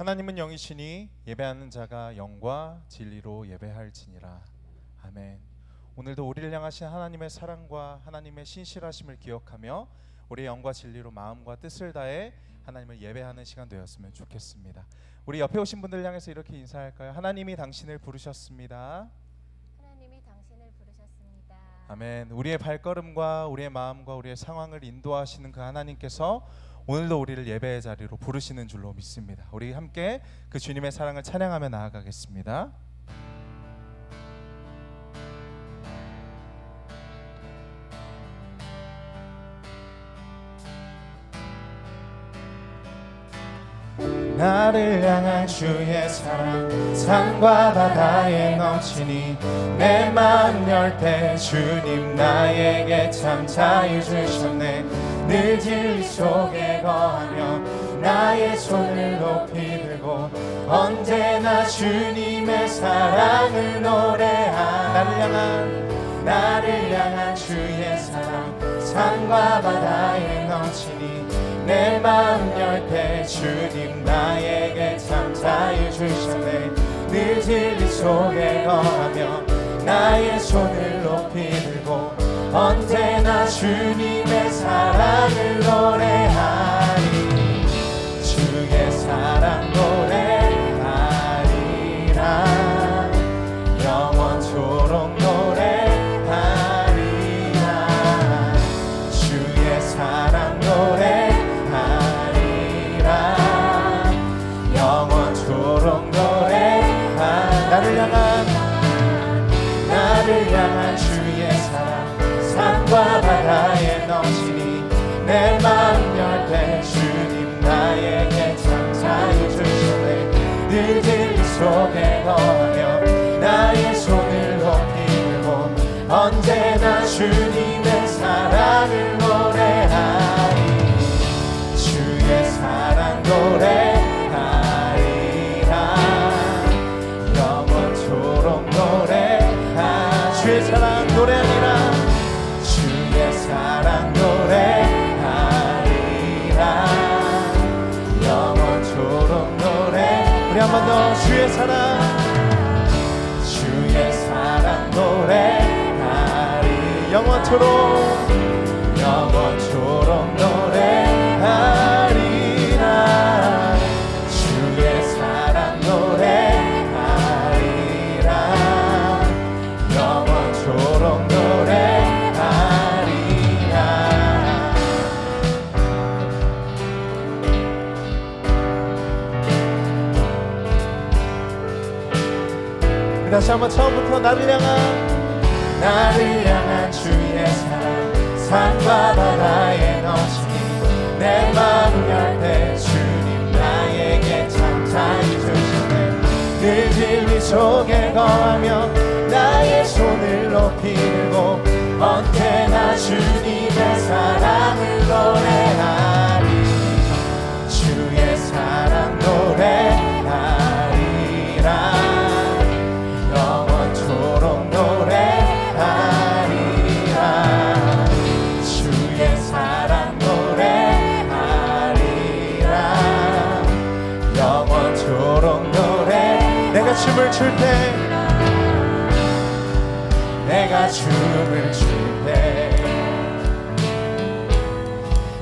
하나님은 영이시니 예배하는 자가 영과 진리로 예배할지니라. 아멘. 오늘도 우리를 향하신 하나님의 사랑과 하나님의 신실하심을 기억하며 우리의 영과 진리로 마음과 뜻을 다해 하나님을 예배하는 시간 되었으면 좋겠습니다. 우리 옆에 오신 분들 향해서 이렇게 인사할까요? 하나님이 당신을 부르셨습니다. 하나님이 당신을 부르셨습니다. 아멘. 우리의 발걸음과 우리의 마음과 우리의 상황을 인도하시는 그 하나님께서 오늘도 우리를 예배의 자리로 부르시는 줄로 믿습니다. 우리 함께 그 주님의 사랑을 찬양하며 나아가겠습니다. 나를 향한 주의 사랑 산과 바다에 넘치니 내 마음 열 때 주님 나에게 참 자유 주셨네. 늘 진리 속에 거하며 나의 손을 높이 들고 언제나 주님의 사랑을 노래하는 나를 향한 주의 사랑 산과 바다에 넘치니 내 마음 열 때 주님 나에게 참 자유 주셨네. 늘 진리 속에 거하며 나의 손을 높이 들고 언제나 주님의 사랑을 노래하리. 주의 사랑 노래하리라. 영원토록 노래하리라. 주의 사랑 노래하리라. 영원토록 노래하리라. 나를 향한 주의 사랑 산과 바다에 넘치니 내 마음 열 때 주님 나에게 참 자유 주셨네. 늘 진리 속에 거하며 나의 손을 높이 들고 언제나 주님의 사랑을 노래하리. 주의 사랑 노래하리라. 영원토록 노래하리라. 주의 사랑 노래하리라. 주의 사랑 노래하리라. 영원토록 노래. 우리 한 번 더 주의 사랑 노래하리. 영원토록 노래하리라. 주의 사랑 노래하리라. 영원토록 노래하리라. 다시 한번 처음부터 나를 향한 주의 사랑 산과 바다에 넘치니 내 마음 열 때 주님 나에게 참 자유 주셨네. 늘 진리 속에 거하며 나의 손을 높이 들고 언제나 주님의 사랑을 노래하리. 주의 사랑 노래하리라. 영원토록 노래하리라. 주의 사랑 노래하리라. 영원토록 노래. 내가 춤을 출 때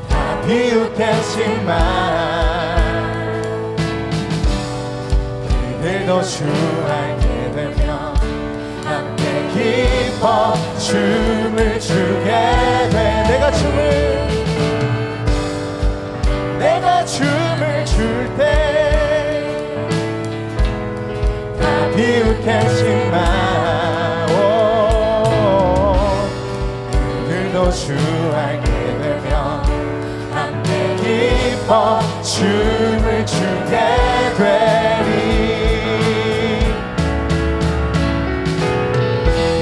다 비웃겠지만 그들도 주 알게 되면 함께 기뻐 춤을 추게 돼. 내가 춤을 출 때 다 비웃겠지만 그들도 주 알게 되면 함께 기뻐 춤을 추게 되리.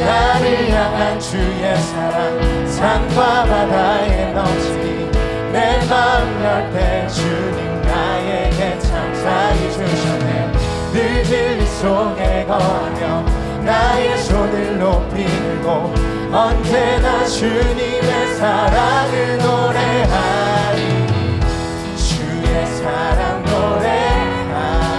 나를 향한 주의 사랑 산과 바다에 넘치니 내 마음 열 때 주님 나에게 참 자유 주셨네. 늘 진리 속에 거하며 나의 손을 높이 들고 언제나 주님의 사랑을 노래하리. 주의 사랑 노래하리.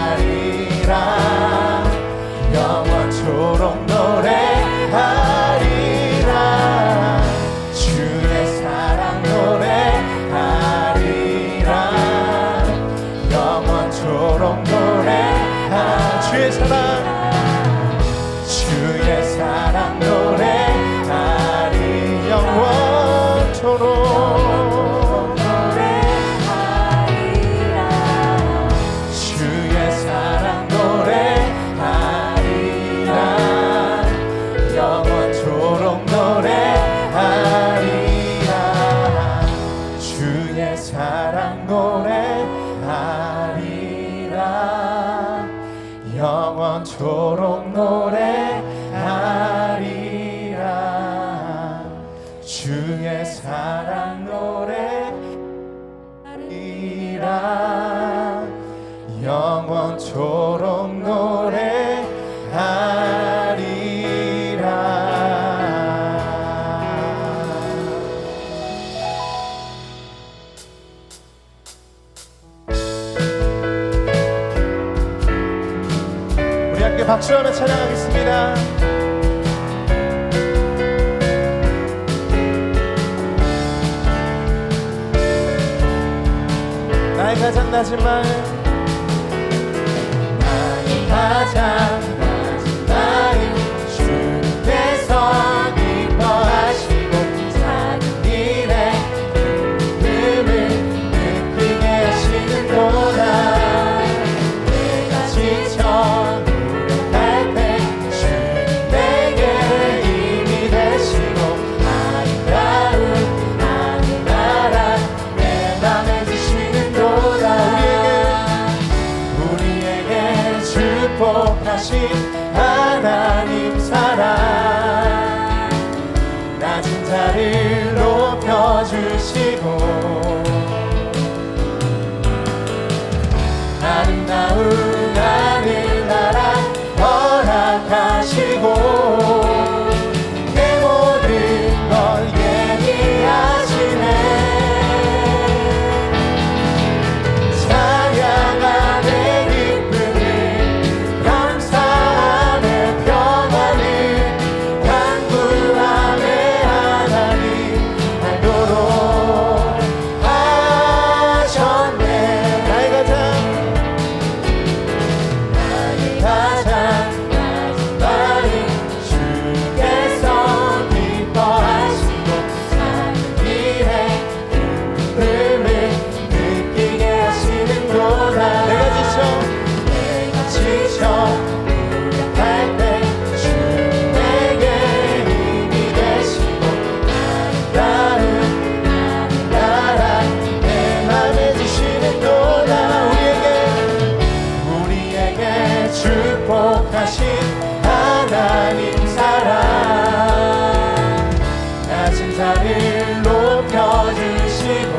주의 사랑 노래하리라 영원토록 노래하리라 주의 사랑 노래하리라 영원토록 노래하리라. 우리 함께 박수하며 찬양하겠습니다. 나의 가장 낮은 마음 나의 가장 낮은 마음 주께서 기뻐하시고 작은 일에 기쁨을 느끼게 하시는도다 내가 지쳐 무력할 때 주님 내게 힘이 되시고 아름다운 하늘 나라 내 맘에 주시는도다 우리에게 축복하신 하나님 사랑 낮은 자를 높여주시고 아름다운 하늘나라 허락하시고 내 모든 걸 예비하시네 찬양하네 기쁨을 감사하네 평안을 간구하네 하나님 알도록 하셨네 나의 가장 낮은 마음 주께서 기뻐하시고 작은 일에 기쁨을 느끼게 하시는도다 내가 지쳐 무력할 때 주님 내게 힘이 되시고 아름다운 하늘나라 내 맘에 주시는도다 우리에게 축복하신 하나님 사랑 낮은 자를 높여주시고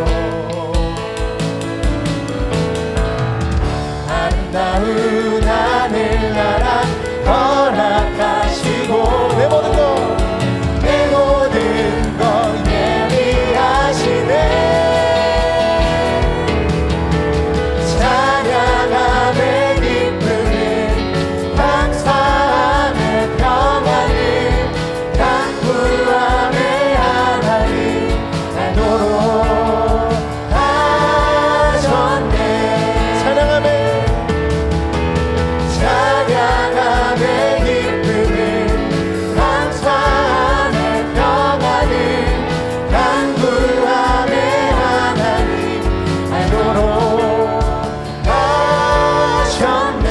아름다운 하늘나라 허락하시고 내 모든 것 예비하시네 찬양하네 기쁨을 감사하네 평안을 간구하네 하나님 알도록 하셨네 찬양하네 기쁨을 감사하네 평안을 간구하네 하나님 알도록 하셨네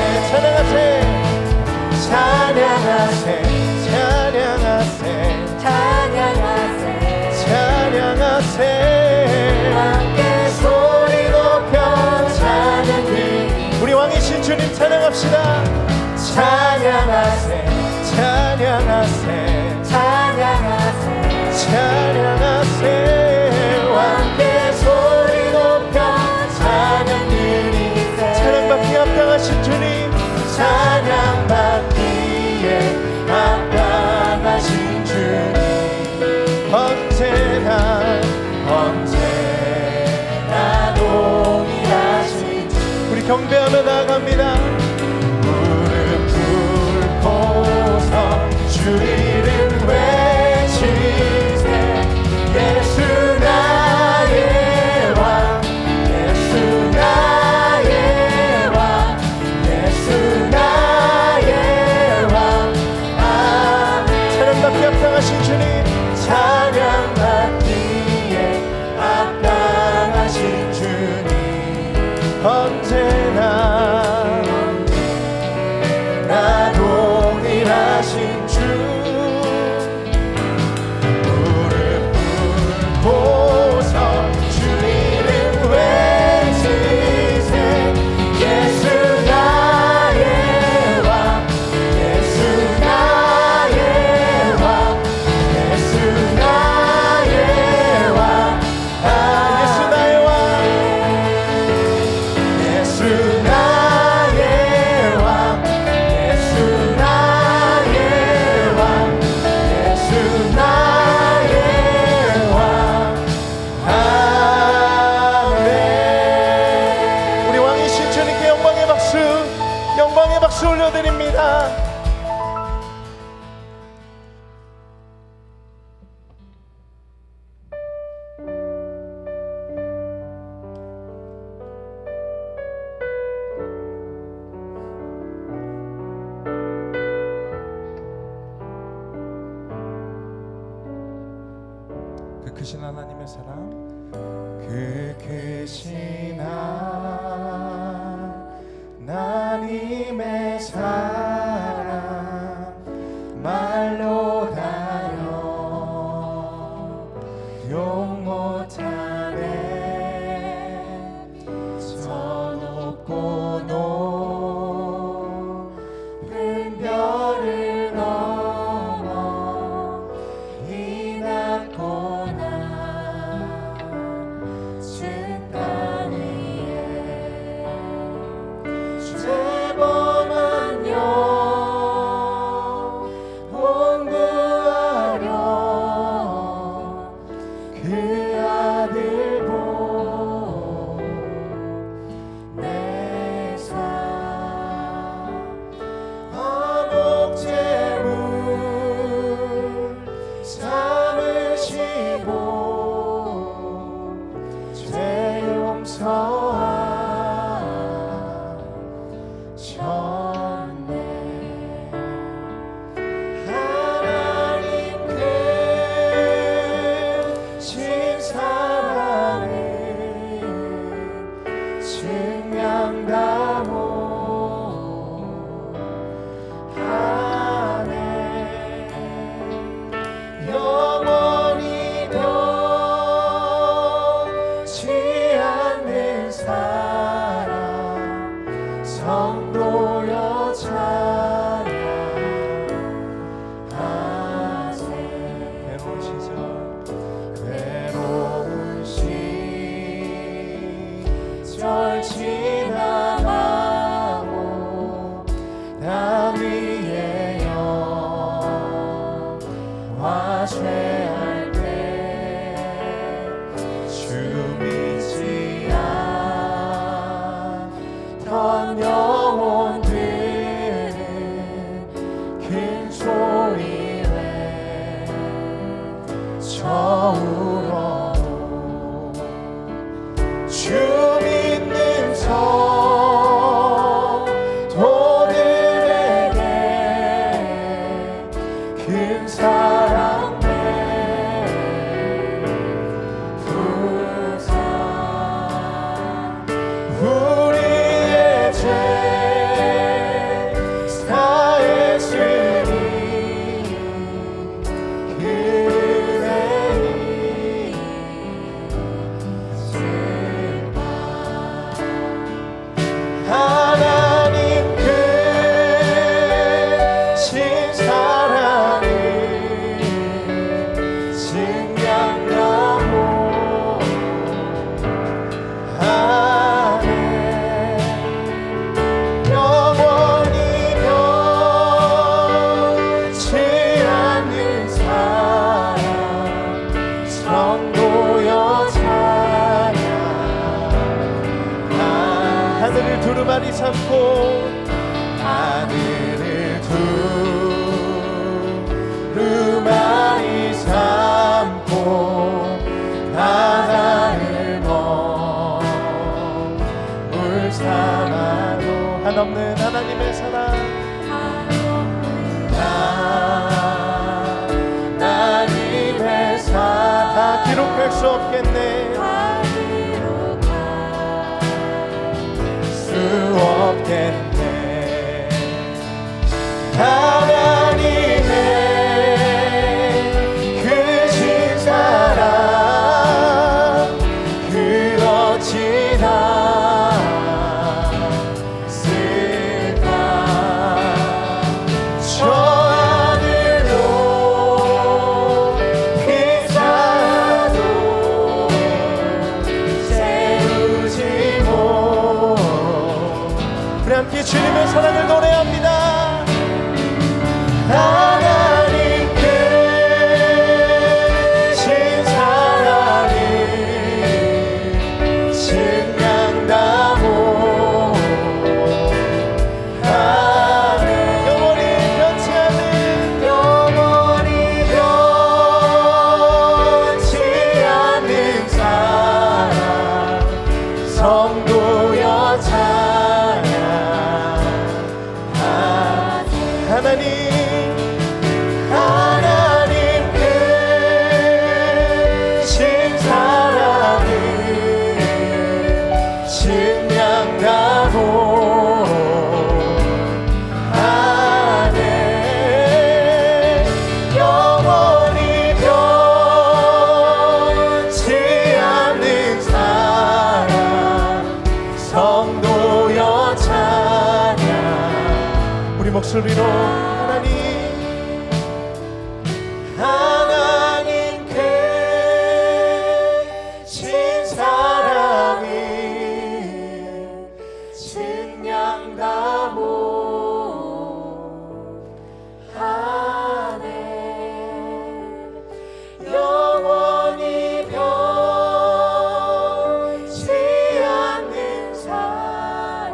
찬양하세 함께 소리 높여 찬양해 우리 왕이신 주님 찬양합시다 찬양하세 함께 소리 높여 찬양 드리세 찬양받기에 합당하신 주님 찬양받기에 합당하신 주님 언제나 동일하신 주 우리 경배하며 나아갑니다 무릎 꿇고서 주 이름 외치세 예수 나의 왕 예수 나의 왕 예수 나의 왕 아멘 찬양받기에 합당하신 주님 찬양받기에 합당하신 주님 언제나 동일하신 주 무릎 꿇고서 주 이름 크신 하나님의 사랑, 그 크신 하나님의 사랑 말로 다여 용 못하네. 저 높고 높은 별을 넘어 이 낮고 낮은 땅 위에 죄범한 영 본구하려 그 아들 보내사 화목제물 삼으시고 죄 용서하셨네. 하나님 크신 사랑을 증명하고 하네. 영원히 변치 않는 사랑 성도여 찬양하세. 외로운 시절 지나가고 땅 위에 영화 죄할 때 주 믿지 않던 영혼들은 큰 소리 외쳐울어도 주 믿는 성도들에게 큰 사랑 베푸사 우리의 죄 사했으니 그의 이승만 하나님 크신 사랑을 증명하고 하네. 영원히 변치 않는 사랑 성도여 찬양. 하늘을 두루마리 삼고 하늘을 두루마리 삼고 바다를 머물 삼아도 한없는 하나님의 사랑 하나님의 사랑 다 기록할 수 없겠네. 수 없겠네. 하나님의 크신 사랑 그렇지 않을까. 저 하늘로 피사도 세우지 못. 우리 함께 주님의 사랑을 노래합니다. 하나님 크신 사랑을 증명하고 하네. 영원히 변치 않는 사랑 성도여 찬양하네. 목소리로 하나님께 신 사랑이 증량다고 하네. 영원히 변치 않는 사랑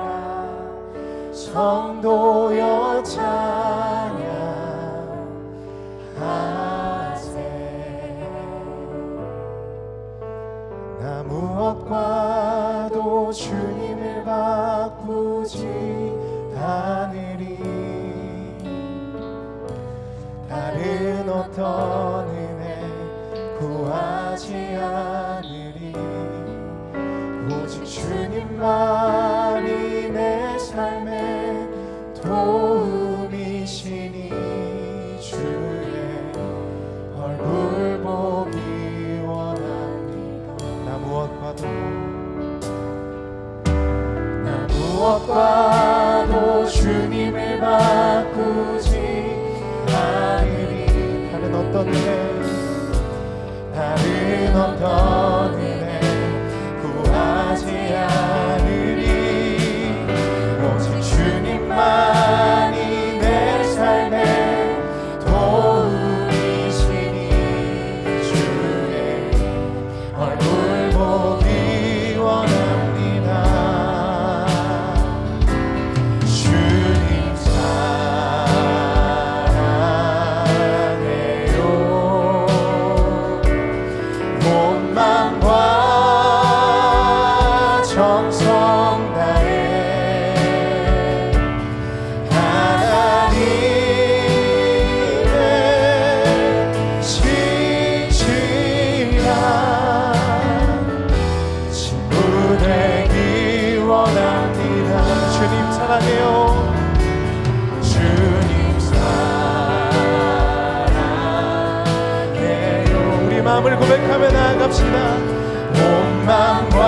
성도여 찬양하세. 나 무엇과도 주님을 바꾸지 않으리. 다른 어떤 은혜 구하지 않으리. 오직 주님만이 내 삶의 도움이시니 주의 얼굴 보기 원합니다. 나 무엇과도 주님을 바꾸지 않으리. 다른 어떤 은혜 구하지 않으리. 오직 주님만이 내 삶의 도움이시니 주의 얼굴 보기 원합니다. 주님 사랑해요. 온 마음과 정성 다해 하나님의 신실한 친구 되기 원합니다. 주님 사랑해요. 주님 사랑해요. 우리 마음을 고백하며 나아갑시다. 온 마음과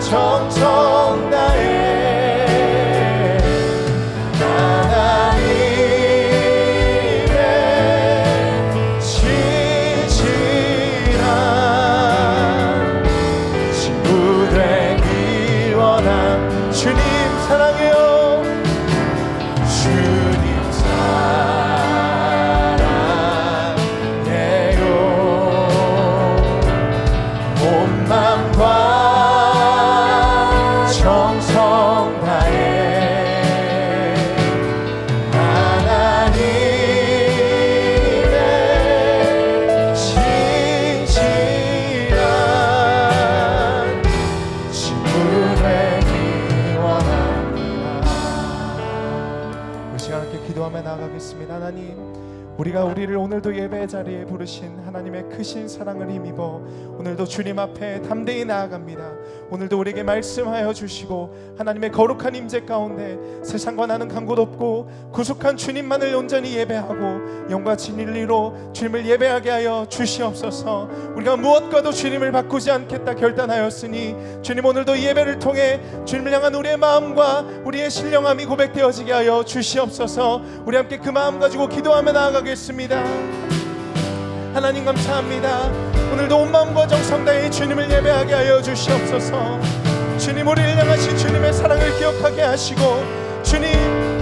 정성 다해 하나님의 신실한 친구 되기 원한 주님 사랑해요. 주님 사랑해요. 온 마음과 정성 다해 하나님의 신실한 친구 되기 원합니다. 이 시간 함께 기도하며 나아가겠습니다. 하나님, 우리가 우리를 오늘도 예배 자리에 부르신 하나님의 크신 사랑을 힘입어 오늘도 주님 앞에 담대히 나아갑니다. 오늘도 우리에게 말씀하여 주시고 하나님의 거룩한 임재 가운데 세상과 나는 간 곳 없고 구속한 주님만을 온전히 예배하고 영과 진리로 주님을 예배하게 하여 주시옵소서. 우리가 무엇과도 주님을 바꾸지 않겠다 결단하였으니 주님 오늘도 예배를 통해 주님을 향한 우리의 마음과 우리의 신령함이 고백되어지게 하여 주시옵소서. 우리 함께 그 마음 가지고 기도하며 나아가겠습니다. 하나님 감사합니다. 오늘도 온 마음과 정성 다해 주님을 예배하게 하여 주시옵소서. 주님 우리를 향하신 주님의 사랑을 기억하게 하시고 주님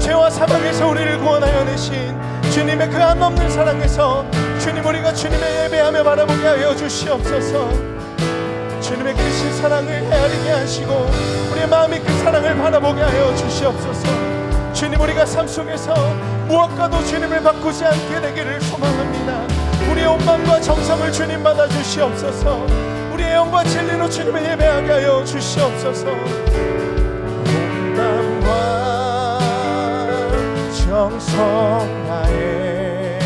죄와 사망에서 우리를 구원하여 내신 주님의 그 한없는 사랑에서 주님 우리가 주님의 예배하며 바라보게 하여 주시옵소서. 주님의 크신 사랑을 헤아리게 하시고 우리의 마음이 그 사랑을 바라보게 하여 주시옵소서. 주님 우리가 삶 속에서 무엇과도 주님을 바꾸지 않게 되기를 소망합니다. 우리의 온 마음과 정성을 주님 받아 주시옵소서. 우리의 영과 진리로 주님을 예배하게 하여 주시옵소서. 온 마음과 정성 다해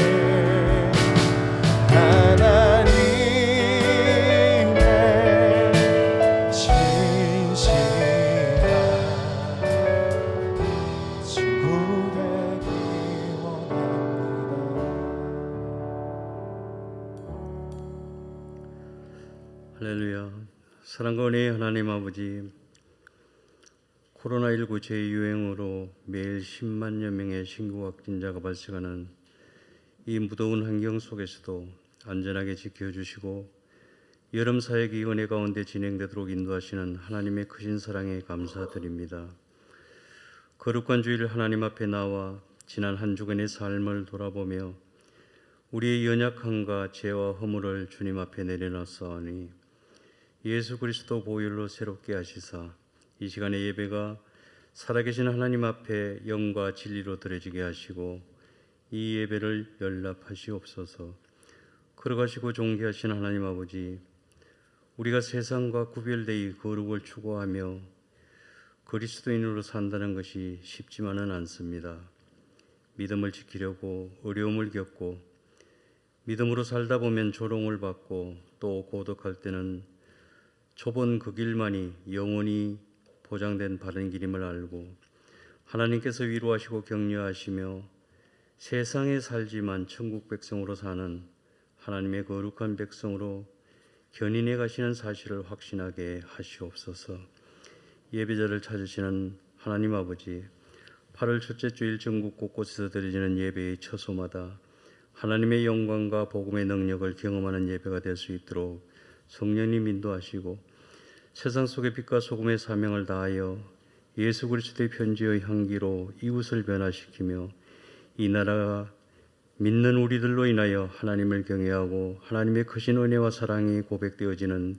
하나님의 신실한 친구 되기 원합니다. 할렐루야. 사랑과 은혜의 하나님 아버지, 코로나19 재유행으로 매일 10만여 명의 신규 확진자가 발생하는 이 무더운 환경 속에서도 안전하게 지켜주시고 여름 사역이 은혜 가운데 진행되도록 인도하시는 하나님의 크신 사랑에 감사드립니다. 거룩한 주일 하나님 앞에 나와 지난 한 주간의 삶을 돌아보며 우리의 연약함과 죄와 허물을 주님 앞에 내려놨사오니 예수 그리스도 보혈로 새롭게 하시사 이 시간의 예배가 살아계신 하나님 앞에 영과 진리로 드려지게 하시고 이 예배를 연락하시옵소서. 걸어가시고 존귀하신 하나님 아버지, 우리가 세상과 구별되이 거룩을 추구하며 그리스도인으로 산다는 것이 쉽지만은 않습니다. 믿음을 지키려고 어려움을 겪고 믿음으로 살다 보면 조롱을 받고 또 고독할 때는 좁은 그 길만이 영원히 보장된 바른 길임을 알고 하나님께서 위로하시고 격려하시며 세상에 살지만 천국 백성으로 사는 하나님의 거룩한 백성으로 견인해 가시는 사실을 확신하게 하시옵소서. 예배자를 찾으시는 하나님 아버지, 8월 첫째 주일 전국 곳곳에서 드려지는 예배의 처소마다 하나님의 영광과 복음의 능력을 경험하는 예배가 될 수 있도록 성령님 인도하시고 세상 속의 빛과 소금의 사명을 다하여 예수 그리스도의 편지의 향기로 이웃을 변화시키며 이 나라가 믿는 우리들로 인하여 하나님을 경외하고 하나님의 크신 은혜와 사랑이 고백되어지는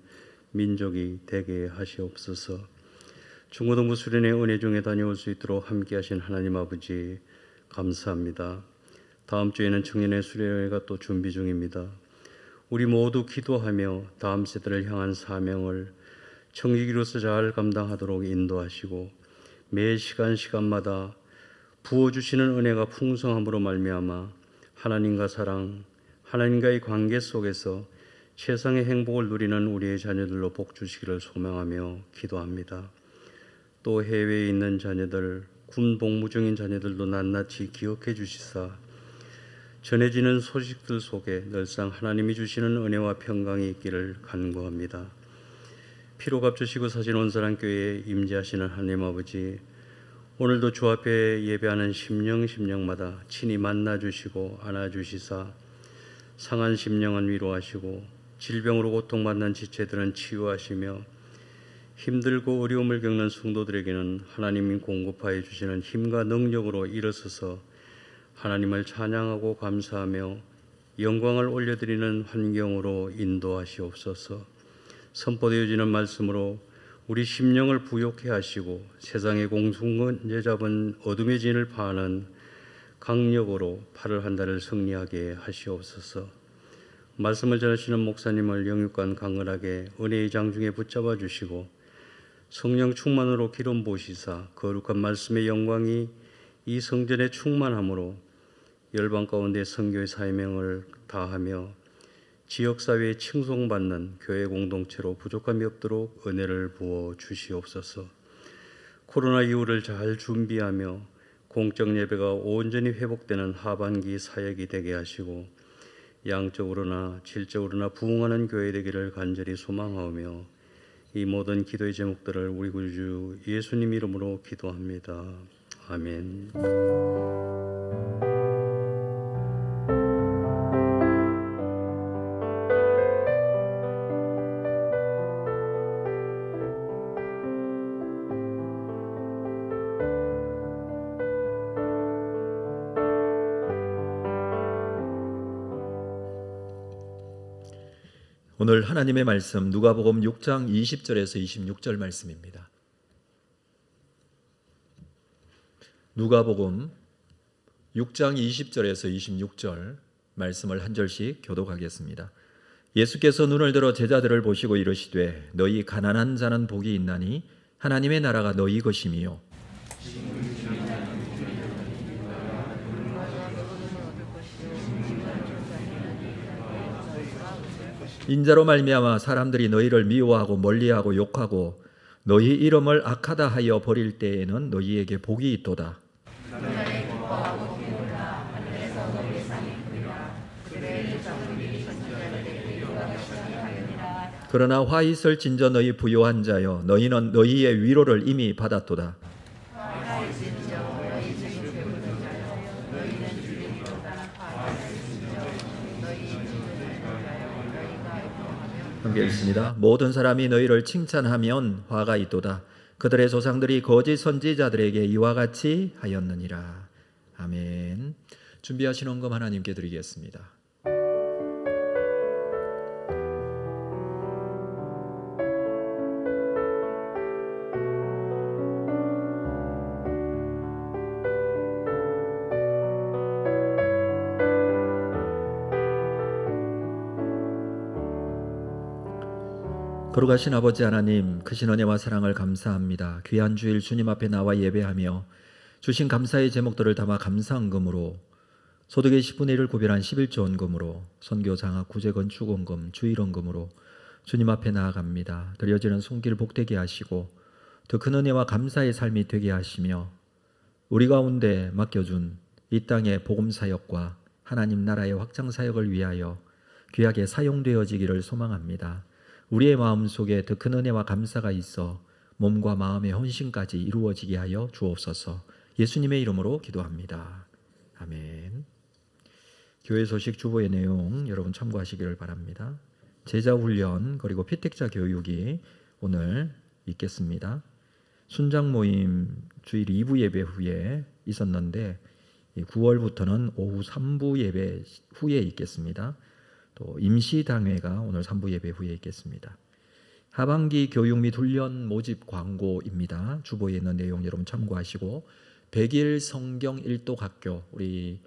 민족이 되게 하시옵소서. 중고등부 수련회 은혜 중에 다녀올 수 있도록 함께 하신 하나님 아버지 감사합니다. 다음 주에는 청년의 수련회가 또 준비 중입니다. 우리 모두 기도하며 다음 세대를 향한 사명을 청지기로서 잘 감당하도록 인도하시고 매 시간마다 부어주시는 은혜가 풍성함으로 말미암아 하나님과 사랑, 하나님과의 관계 속에서 세상의 행복을 누리는 우리의 자녀들로 복 주시기를 소망하며 기도합니다. 또 해외에 있는 자녀들, 군 복무 중인 자녀들도 낱낱이 기억해 주시사 전해지는 소식들 속에 늘상 하나님이 주시는 은혜와 평강이 있기를 간구합니다. 피로 값주시고 사신 온사랑교회에 임재하시는 하나님 아버지, 오늘도 주 앞에 예배하는 심령마다 친히 만나주시고 안아주시사 상한 심령은 위로하시고 질병으로 고통받는 지체들은 치유하시며 힘들고 어려움을 겪는 성도들에게는 하나님이 공급하여 주시는 힘과 능력으로 일어서서 하나님을 찬양하고 감사하며 영광을 올려드리는 환경으로 인도하시옵소서. 선포되어지는 말씀으로 우리 심령을 부욕해 하시고 세상의 공중권제 잡은 어둠의 진을 파하는 강력으로 8월 한 달을 승리하게 하시옵소서. 말씀을 전하시는 목사님을 영육간 강건하게 은혜의 장중에 붙잡아 주시고 성령 충만으로 기름 부으시사 거룩한 말씀의 영광이 이 성전에 충만함으로 열방 가운데 선교의 사명을 다하며 지역사회에 칭송받는 교회 공동체로 부족함이 없도록 은혜를 부어 주시옵소서. 코로나 이후를 잘 준비하며 공적 예배가 온전히 회복되는 하반기 사역이 되게 하시고 양적으로나 질적으로나 부흥하는 교회 되기를 간절히 소망하며 이 모든 기도의 제목들을 우리 구주 예수님 이름으로 기도합니다. 아멘. 오늘 하나님의 말씀 누가복음 6장 20절에서 26절 말씀입니다. 누가복음 6장 20절에서 26절 말씀을 한 절씩 교독하겠습니다. 예수께서 눈을 들어 제자들을 보시고 이르시되 너희 가난한 자는 복이 있나니 하나님의 나라가 너희 것임이요 인자로 말미암아 사람들이 너희를 미워하고 멀리하고 욕하고 너희 이름을 악하다 하여 버릴 때에는 너희에게 복이 있도다. 그러나 화 있을진저 너희 부요한 자여 너희는 너희의 위로를 이미 받았도다. 함께 읽습니다. 모든 사람이 너희를 칭찬하면 화가 있도다. 그들의 조상들이 거짓 선지자들에게 이와 같이 하였느니라. 아멘. 준비하신 헌금 하나님께 드리겠습니다. 거룩하신 아버지 하나님, 크신 은혜와 사랑을 감사합니다. 귀한 주일 주님 앞에 나와 예배하며 주신 감사의 제목들을 담아 감사헌금으로, 소득의 10분의 1을 구별한 11조 헌금으로, 선교 장학 구제 건축 헌금, 주일 헌금으로 주님 앞에 나아갑니다. 드려지는 손길 복되게 하시고 더 큰 은혜와 감사의 삶이 되게 하시며 우리 가운데 맡겨준 이 땅의 복음 사역과 하나님 나라의 확장 사역을 위하여 귀하게 사용되어지기를 소망합니다. 우리의 마음속에 더 큰 은혜와 감사가 있어 몸과 마음의 헌신까지 이루어지게 하여 주옵소서. 예수님의 이름으로 기도합니다. 아멘. 교회 소식 주보의 내용 여러분 참고하시기를 바랍니다. 제자 훈련 그리고 피택자 교육이 오늘 있겠습니다. 순장 모임 주일 2부 예배 후에 있었는데 9월부터는 오후 3부 예배 후에 있겠습니다. 또 임시당회가 오늘 3부 예배 후에 있겠습니다. 하반기 교육 및 훈련 모집 광고입니다. 주보에 있는 내용 여러분 참고하시고 100일 성경 일독 학교 우리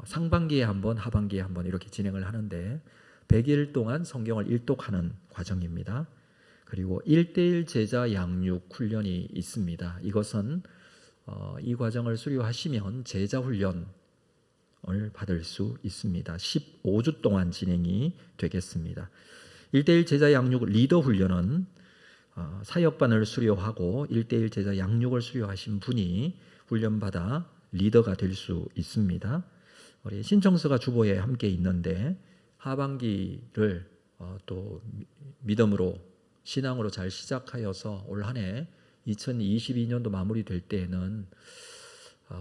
상반기에 한번 하반기에 한번 이렇게 진행을 하는데 100일 동안 성경을 일독하는 과정입니다. 그리고 1대1 제자 양육 훈련이 있습니다. 이것은 이 과정을 수료하시면 제자 훈련 을 받을 수 있습니다. 15주 동안 진행이 되겠습니다. 1대1 제자 양육 리더 훈련은 사역반을 수료하고 1대1 제자 양육을 수료하신 분이 훈련받아 리더가 될 수 있습니다. 우리 신청서가 주보에 함께 있는데 하반기를 또 믿음으로 신앙으로 잘 시작하여서 올 한 해 2022년도 마무리될 때에는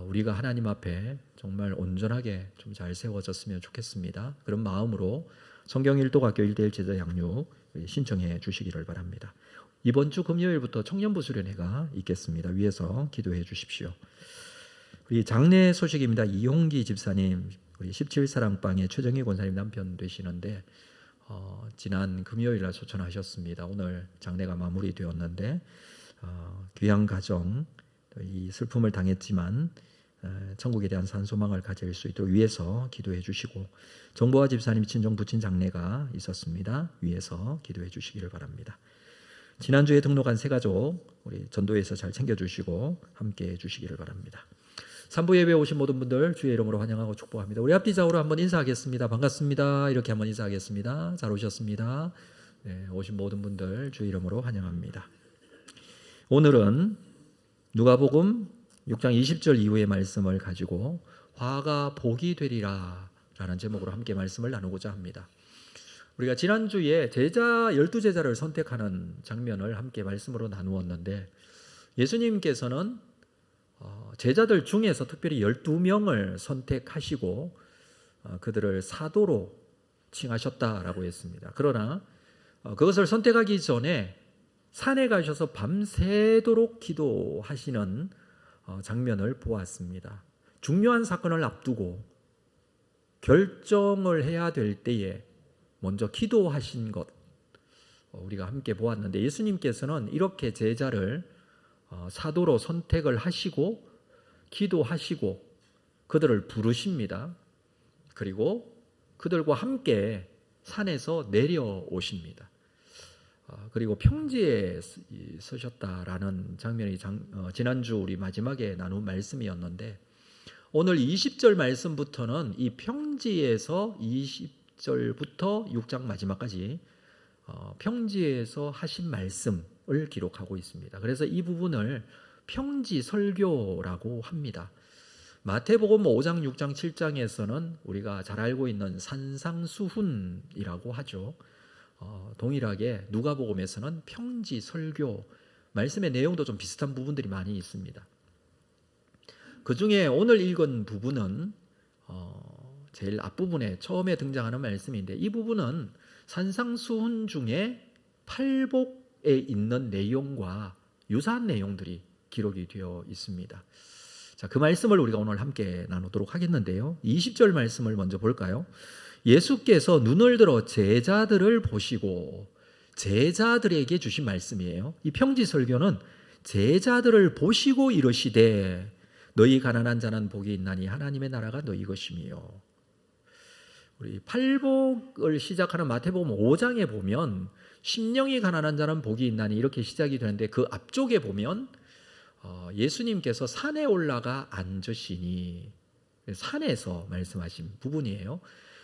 우리가 하나님 앞에 정말 온전하게 좀 잘 세워졌으면 좋겠습니다. 그런 마음으로 성경 일독학교 1대1 제자 양육 신청해 주시기를 바랍니다. 이번 주 금요일부터 청년부 수련회가 있겠습니다. 위에서 기도해 주십시오. 우리 장례 소식입니다. 이홍기 집사님, 우리 17사랑방의 최정희 권사님 남편 되시는데 지난 금요일날 소천하셨습니다. 오늘 장례가 마무리되었는데 귀한 가정 이 슬픔을 당했지만 천국에 대한 산소망을 가질 수 있도록 위에서 기도해 주시고 정보화 집사님 친정 부친 장례가 있었습니다. 위에서 기도해 주시기를 바랍니다. 지난주에 등록한 세 가족 우리 전도에서 잘 챙겨주시고 함께해 주시기를 바랍니다. 3부 예배에 오신 모든 분들 주의 이름으로 환영하고 축복합니다. 우리 앞뒤 좌우로 한번 인사하겠습니다. 반갑습니다. 이렇게 한번 인사하겠습니다. 잘 오셨습니다. 네, 오신 모든 분들 주의 이름으로 환영합니다. 오늘은 누가복음 6장 20절 이후의 말씀을 가지고 화가 복이 되리라 라는 제목으로 함께 말씀을 나누고자 합니다. 우리가 지난주에 제자 12제자를 선택하는 장면을 함께 말씀으로 나누었는데 예수님께서는 제자들 중에서 특별히 12명을 선택하시고 그들을 사도로 칭하셨다라고 했습니다. 그러나 그것을 선택하기 전에 산에 가셔서 밤새도록 기도하시는 장면을 보았습니다. 중요한 사건을 앞두고 결정을 해야 될 때에 먼저 기도하신 것 우리가 함께 보았는데 예수님께서는 이렇게 제자를 사도로 선택을 하시고 기도하시고 그들을 부르십니다. 그리고 그들과 함께 산에서 내려오십니다. 그리고 평지에 서셨다라는 장면이 지난주 우리 마지막에 나눈 말씀이었는데 오늘 20절 말씀부터는 이 평지에서 20절부터 6장 마지막까지 평지에서 하신 말씀을 기록하고 있습니다. 그래서 이 부분을 평지 설교라고 합니다. 마태복음 5장, 6장, 7장에서는 우리가 잘 알고 있는 산상수훈이라고 하죠. 동일하게 누가복음에서는 평지 설교 말씀의 내용도 좀 비슷한 부분들이 많이 있습니다. 그 중에 오늘 읽은 부분은 제일 앞부분에 처음에 등장하는 말씀인데 이 부분은 산상수훈 중에 팔복에 있는 내용과 유사한 내용들이 기록이 되어 있습니다. 자, 그 말씀을 우리가 오늘 함께 나누도록 하겠는데요. 20절 말씀을 먼저 볼까요? 예수께서 눈을 들어 제자들을 보시고, 제자들에게 주신 말씀이에요. 이 평지설교는 제자들을 보시고 이르시되 너희 가난한 자는 복이 있나니 하나님의 나라가 너희 것이며. 우리 팔복을 시작하는 마태복음 5장에 보면 심령이 가난한 자는 복이 있나니 이렇게 시작이 되는데, 그 앞쪽에 보면 예수님께서 산에 올라가 앉으시니, 산에서 말씀하신 부분이에요.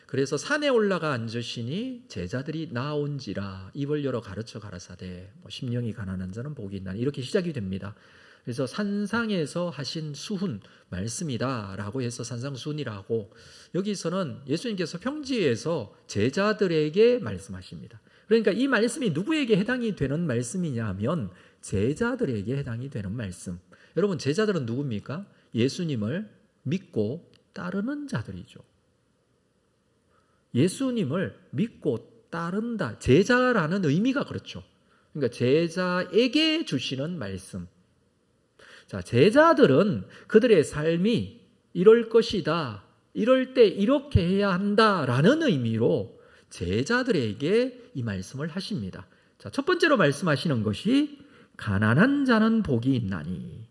그래서 산에 올라가 앉으시니 제자들이 나온지라 입을 열어 가르쳐 가라사대 심령이 가난한 자는 복이 있나니 이렇게 시작이 됩니다. 그래서 산상에서 하신 수훈 말씀이다라고 해서 산상수훈이라고, 여기서는 예수님께서 평지에서 제자들에게 말씀하십니다. 그러니까 이 말씀이 누구에게 해당이 되는 말씀이냐 하면 제자들에게 해당이 되는 말씀. 여러분, 제자들은 누굽니까? 예수님을 믿고 따르는 자들이죠. 예수님을 믿고 따른다. 제자라는 의미가 그렇죠. 그러니까 제자에게 주시는 말씀. 자, 제자들은 그들의 삶이 이럴 것이다, 이럴 때 이렇게 해야 한다라는 의미로 제자들에게 이 말씀을 하십니다. 자, 첫 번째로 말씀하시는 것이 가난한 자는 복이 있나니,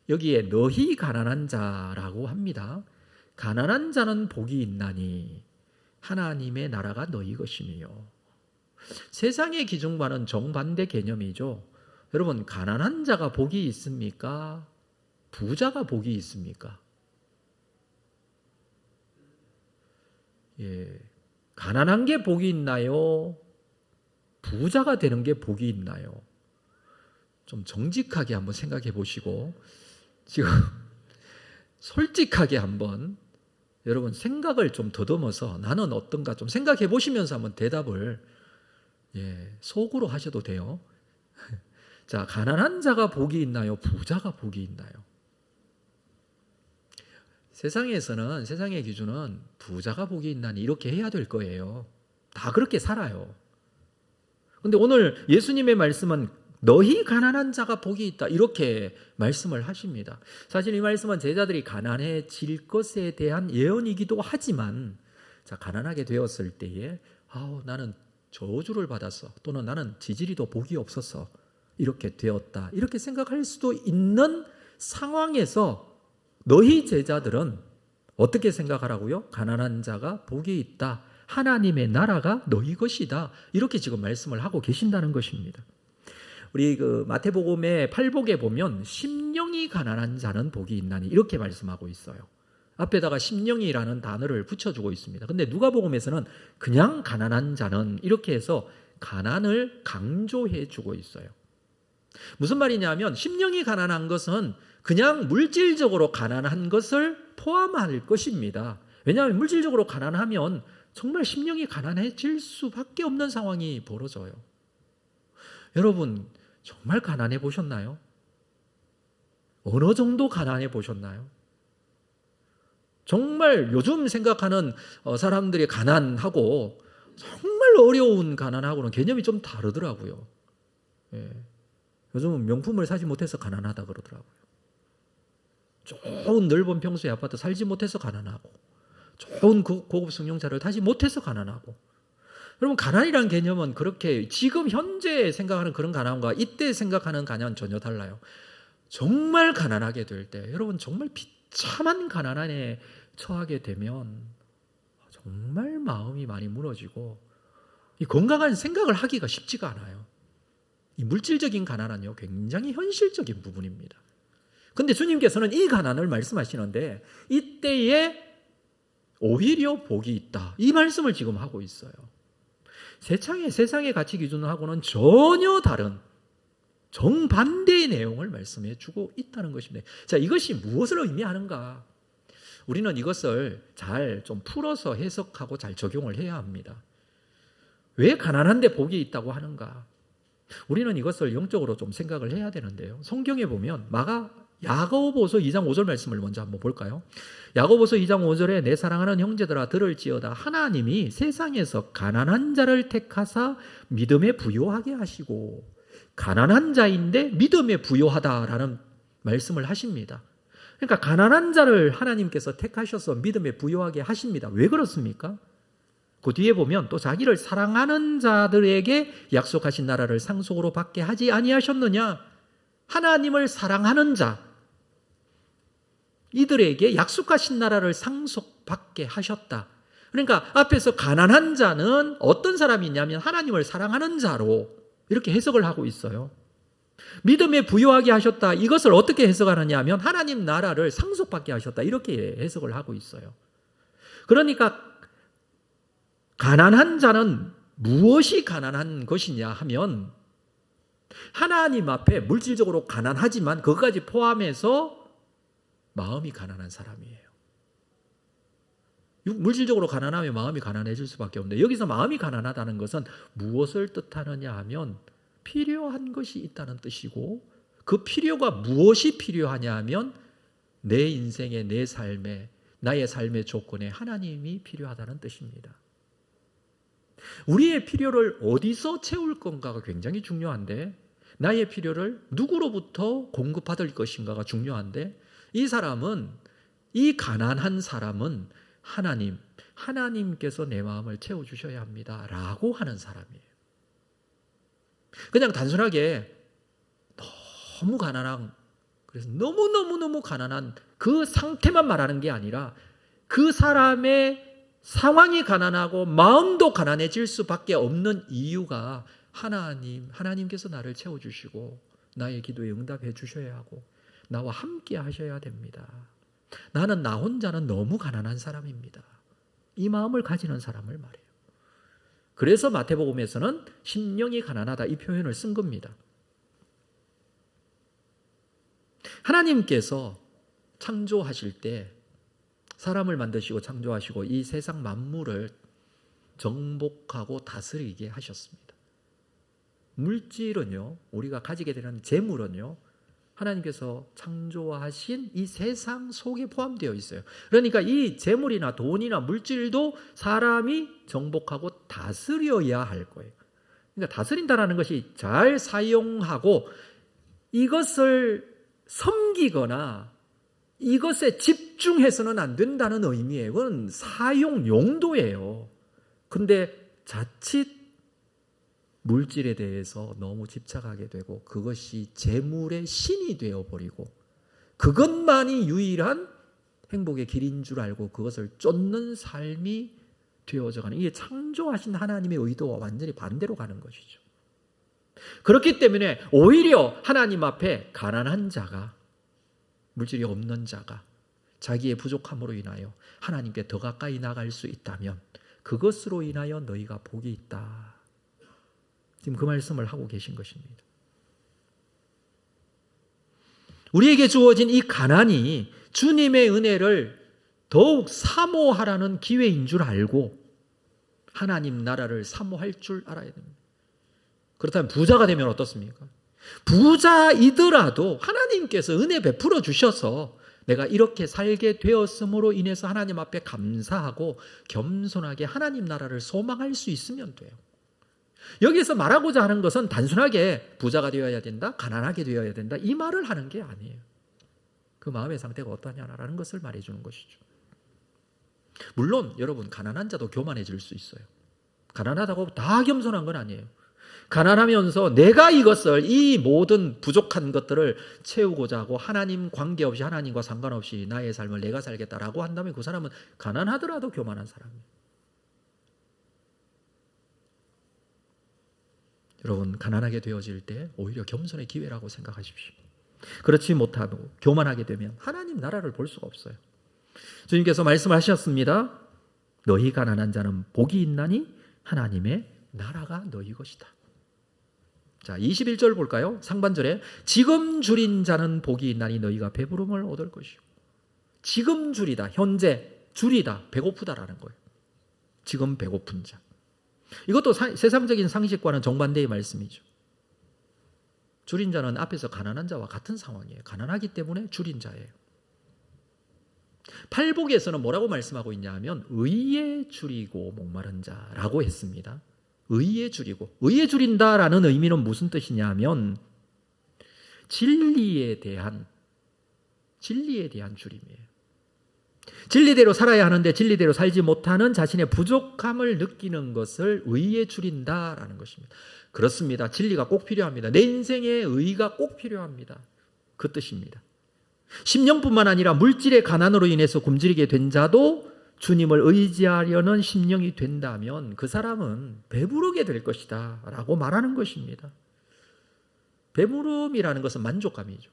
여기에 너희 가난한 자라고 합니다. 가난한 자는 복이 있나니 하나님의 나라가 너희 것이며. 세상의 기준과는 정반대 개념이죠. 여러분, 가난한 자가 복이 있습니까? 부자가 복이 있습니까? 예, 가난한 게 복이 있나요? 부자가 되는 게 복이 있나요? 좀 정직하게 한번 생각해 보시고, 지금 솔직하게 한번 여러분 생각을 좀 더듬어서 나는 어떤가 좀 생각해 보시면서 한번 대답을 속으로 하셔도 돼요. 자, 가난한 자가 복이 있나요? 부자가 복이 있나요? 세상에서는, 세상의 기준은 부자가 복이 있나니 이렇게 해야 될 거예요. 다 그렇게 살아요. 근데 오늘 예수님의 말씀은 너희 가난한 자가 복이 있다, 이렇게 말씀을 하십니다. 사실 이 말씀은 제자들이 가난해질 것에 대한 예언이기도 하지만, 자, 가난하게 되었을 때에 나는 저주를 받았어, 또는 나는 지지리도 복이 없었어, 이렇게 되었다, 이렇게 생각할 수도 있는 상황에서 너희 제자들은 어떻게 생각하라고요? 가난한 자가 복이 있다, 하나님의 나라가 너희 것이다, 이렇게 지금 말씀을 하고 계신다는 것입니다. 우리 그 마태복음의 팔복에 보면 심령이 가난한 자는 복이 있나니 이렇게 말씀하고 있어요. 앞에다가 심령이라는 단어를 붙여주고 있습니다. 근데 누가복음에서는 그냥 가난한 자는 이렇게 해서 가난을 강조해 주고 있어요. 무슨 말이냐면, 심령이 가난한 것은 그냥 물질적으로 가난한 것을 포함할 것입니다. 왜냐하면 물질적으로 가난하면 정말 심령이 가난해질 수밖에 없는 상황이 벌어져요. 여러분, 정말 가난해 보셨나요? 어느 정도 가난해 보셨나요? 정말 요즘 생각하는 사람들이 가난하고 정말 어려운 가난하고는 개념이 좀 다르더라고요. 요즘은 명품을 사지 못해서 가난하다 그러더라고요. 좋은 넓은 평수의 아파트 살지 못해서 가난하고, 좋은 고급 승용차를 타지 못해서 가난하고. 여러분, 가난이라는 개념은 그렇게 지금 현재 생각하는 그런 가난과 이때 생각하는 가난은 전혀 달라요. 정말 가난하게 될 때, 여러분 정말 비참한 가난 안에 처하게 되면 정말 마음이 많이 무너지고, 이 건강한 생각을 하기가 쉽지가 않아요. 이 물질적인 가난은요, 굉장히 현실적인 부분입니다. 근데 주님께서는 이 가난을 말씀하시는데 이때에 오히려 복이 있다, 이 말씀을 지금 하고 있어요. 세상의 가치 기준하고는 전혀 다른 정반대의 내용을 말씀해 주고 있다는 것입니다. 자, 이것이 무엇을 의미하는가? 우리는 이것을 잘 좀 풀어서 해석하고 잘 적용을 해야 합니다. 왜 가난한데 복이 있다고 하는가? 우리는 이것을 영적으로 좀 생각을 해야 되는데요. 성경에 보면 마가 야고보서 2장 5절 말씀을 먼저 한번 볼까요? 야고보서 2장 5절에 내 사랑하는 형제들아 들을지어다 하나님이 세상에서 가난한 자를 택하사 믿음에 부요하게 하시고, 가난한 자인데 믿음에 부요하다라는 말씀을 하십니다. 그러니까 가난한 자를 하나님께서 택하셔서 믿음에 부요하게 하십니다. 왜 그렇습니까? 그 뒤에 보면 또 자기를 사랑하는 자들에게 약속하신 나라를 상속으로 받게 하지 아니하셨느냐? 하나님을 사랑하는 자, 이들에게 약속하신 나라를 상속받게 하셨다. 그러니까 앞에서 가난한 자는 어떤 사람이냐면 하나님을 사랑하는 자로 이렇게 해석을 하고 있어요. 믿음에 부요하게 하셨다. 이것을 어떻게 해석하느냐 하면 하나님 나라를 상속받게 하셨다. 이렇게 해석을 하고 있어요. 그러니까 가난한 자는 무엇이 가난한 것이냐 하면 하나님 앞에 물질적으로 가난하지만 그것까지 포함해서 마음이 가난한 사람이에요. 물질적으로 가난하면 마음이 가난해질 수밖에 없는데, 여기서 마음이 가난하다는 것은 무엇을 뜻하느냐 하면 필요한 것이 있다는 뜻이고, 그 필요가 무엇이 필요하냐 하면 내 인생에, 내 삶에, 나의 삶의 조건에 하나님이 필요하다는 뜻입니다. 우리의 필요를 어디서 채울 건가가 굉장히 중요한데, 나의 필요를 누구로부터 공급받을 것인가가 중요한데, 이 사람은, 이 가난한 사람은 하나님께서 내 마음을 채워주셔야 합니다 라고 하는 사람이에요. 그냥 단순하게 너무 가난한, 그래서 너무 가난한 그 상태만 말하는 게 아니라 그 사람의 상황이 가난하고 마음도 가난해질 수밖에 없는 이유가 하나님께서 나를 채워주시고 나의 기도에 응답해 주셔야 하고 나와 함께 하셔야 됩니다. 나는 나 혼자는 너무 가난한 사람입니다. 이 마음을 가지는 사람을 말해요. 그래서 마태복음에서는 심령이 가난하다 이 표현을 쓴 겁니다. 하나님께서 창조하실 때 사람을 만드시고 창조하시고 이 세상 만물을 정복하고 다스리게 하셨습니다. 물질은요, 우리가 가지게 되는 재물은요, 하나님께서 창조하신 이 세상 속에 포함되어 있어요. 그러니까 이 재물이나 돈이나 물질도 사람이 정복하고 다스려야 할 거예요. 그러니까 다스린다는 것이 잘 사용하고 이것을 섬기거나 이것에 집중해서는 안 된다는 의미예요. 그건 사용 용도예요. 근데 자칫 물질에 대해서 너무 집착하게 되고 그것이 재물의 신이 되어버리고 그것만이 유일한 행복의 길인 줄 알고 그것을 쫓는 삶이 되어져가는, 이게 창조하신 하나님의 의도와 완전히 반대로 가는 것이죠. 그렇기 때문에 오히려 하나님 앞에 가난한 자가, 물질이 없는 자가 자기의 부족함으로 인하여 하나님께 더 가까이 나갈 수 있다면 그것으로 인하여 너희가 복이 있다. 지금 그 말씀을 하고 계신 것입니다. 우리에게 주어진 이 가난이 주님의 은혜를 더욱 사모하라는 기회인 줄 알고 하나님 나라를 사모할 줄 알아야 됩니다. 그렇다면 부자가 되면 어떻습니까? 부자이더라도 하나님께서 은혜 베풀어 주셔서 내가 이렇게 살게 되었음으로 인해서 하나님 앞에 감사하고 겸손하게 하나님 나라를 소망할 수 있으면 돼요. 여기서 말하고자 하는 것은 단순하게 부자가 되어야 된다, 가난하게 되어야 된다 이 말을 하는 게 아니에요. 그 마음의 상태가 어떠냐라는 것을 말해주는 것이죠. 물론 여러분, 가난한 자도 교만해질 수 있어요. 가난하다고 다 겸손한 건 아니에요. 가난하면서 내가 이것을, 이 모든 부족한 것들을 채우고자 하고 하나님 관계없이, 하나님과 상관없이 나의 삶을 내가 살겠다라고 한다면 그 사람은 가난하더라도 교만한 사람이에요. 여러분, 가난하게 되어질 때 오히려 겸손의 기회라고 생각하십시오. 그렇지 못하고 교만하게 되면 하나님 나라를 볼 수가 없어요. 주님께서 말씀하셨습니다. 너희 가난한 자는 복이 있나니 하나님의 나라가 너희 것이다. 자, 21절 볼까요? 상반절에 지금 줄인 자는 복이 있나니 너희가 배부름을 얻을 것이고, 지금 줄이다, 현재 줄이다, 배고프다라는 거예요. 지금 배고픈 자. 이것도 세상적인 상식과는 정반대의 말씀이죠. 줄인 자는 앞에서 가난한 자와 같은 상황이에요. 가난하기 때문에 줄인 자예요. 팔복에서는 뭐라고 말씀하고 있냐 하면 의에 줄이고 목마른 자라고 했습니다. 의에 줄이고, 의에 줄인다라는 의미는 무슨 뜻이냐 하면 진리에 대한 줄임이에요. 진리대로 살아야 하는데 진리대로 살지 못하는 자신의 부족함을 느끼는 것을 의에 줄인다라는 것입니다. 그렇습니다. 진리가 꼭 필요합니다. 내 인생에 의가 꼭 필요합니다. 그 뜻입니다. 심령뿐만 아니라 물질의 가난으로 인해서 굶주리게 된 자도 주님을 의지하려는 심령이 된다면 그 사람은 배부르게 될 것이다 라고 말하는 것입니다. 배부름이라는 것은 만족감이죠.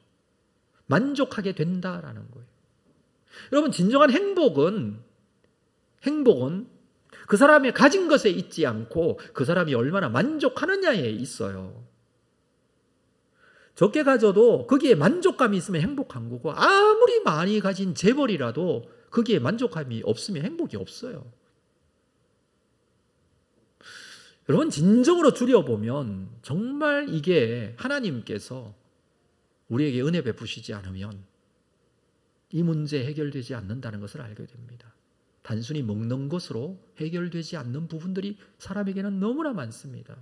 만족하게 된다라는 거예요. 여러분, 진정한 행복은 그 사람이 가진 것에 있지 않고 그 사람이 얼마나 만족하느냐에 있어요. 적게 가져도 거기에 만족감이 있으면 행복한 거고, 아무리 많이 가진 재벌이라도 거기에 만족감이 없으면 행복이 없어요. 여러분, 진정으로 줄여보면 정말 이게 하나님께서 우리에게 은혜 베푸시지 않으면 이 문제 해결되지 않는다는 것을 알게 됩니다. 단순히 먹는 것으로 해결되지 않는 부분들이 사람에게는 너무나 많습니다.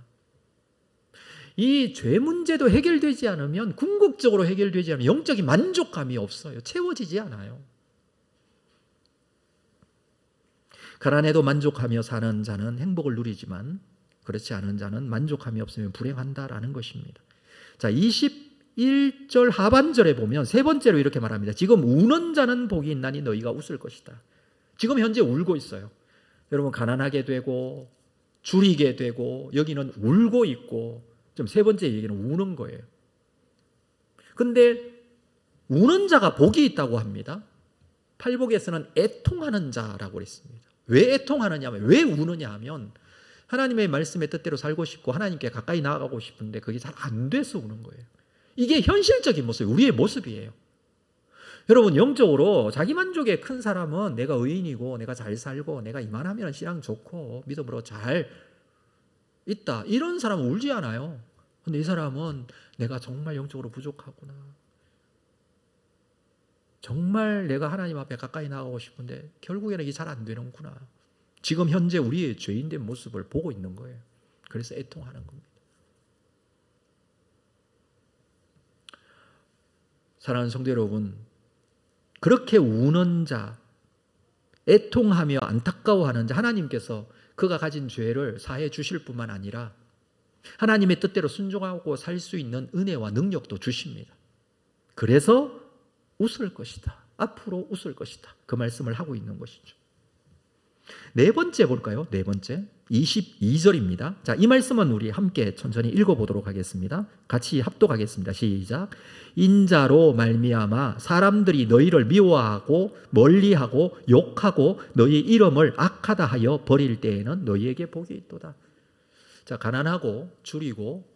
이 죄 문제도 해결되지 않으면, 궁극적으로 해결되지 않으면 영적인 만족감이 없어요. 채워지지 않아요. 가난해도 만족하며 사는 자는 행복을 누리지만 그렇지 않은 자는 만족함이 없으면 불행한다라는 것입니다. 자, 21절 하반절에 보면 세 번째로 이렇게 말합니다. 지금 우는 자는 복이 있나니 너희가 웃을 것이다. 지금 현재 울고 있어요. 여러분, 가난하게 되고 줄이게 되고 여기는 울고 있고, 좀 세 번째 얘기는 우는 거예요. 근데 우는 자가 복이 있다고 합니다. 팔복에서는 애통하는 자라고 그랬습니다. 왜 애통하느냐 하면, 왜 우느냐 하면 하나님의 말씀의 뜻대로 살고 싶고 하나님께 가까이 나아가고 싶은데 그게 잘 안 돼서 우는 거예요. 이게 현실적인 모습, 우리의 모습이에요. 여러분, 영적으로 자기만족에 큰 사람은 내가 의인이고 내가 잘 살고 내가 이만하면 신앙 좋고 믿음으로 잘 있다, 이런 사람은 울지 않아요. 근데 이 사람은 내가 정말 영적으로 부족하구나, 정말 내가 하나님 앞에 가까이 나가고 싶은데 결국에는 이게 잘 안 되는구나, 지금 현재 우리의 죄인된 모습을 보고 있는 거예요. 그래서 애통하는 겁니다. 사랑하는 성도 여러분, 그렇게 우는 자, 애통하며 안타까워하는 자, 하나님께서 그가 가진 죄를 사해 주실 뿐만 아니라 하나님의 뜻대로 순종하고 살 수 있는 은혜와 능력도 주십니다. 그래서 웃을 것이다, 앞으로 웃을 것이다, 그 말씀을 하고 있는 것이죠. 네 번째 볼까요? 네 번째 22절입니다. 자, 이 말씀은 우리 함께 천천히 읽어보도록 하겠습니다. 같이 합독하겠습니다. 시작. 인자로 말미암아 사람들이 너희를 미워하고 멀리하고 욕하고 너희 이름을 악하다 하여 버릴 때에는 너희에게 복이 있도다. 자, 가난하고 줄이고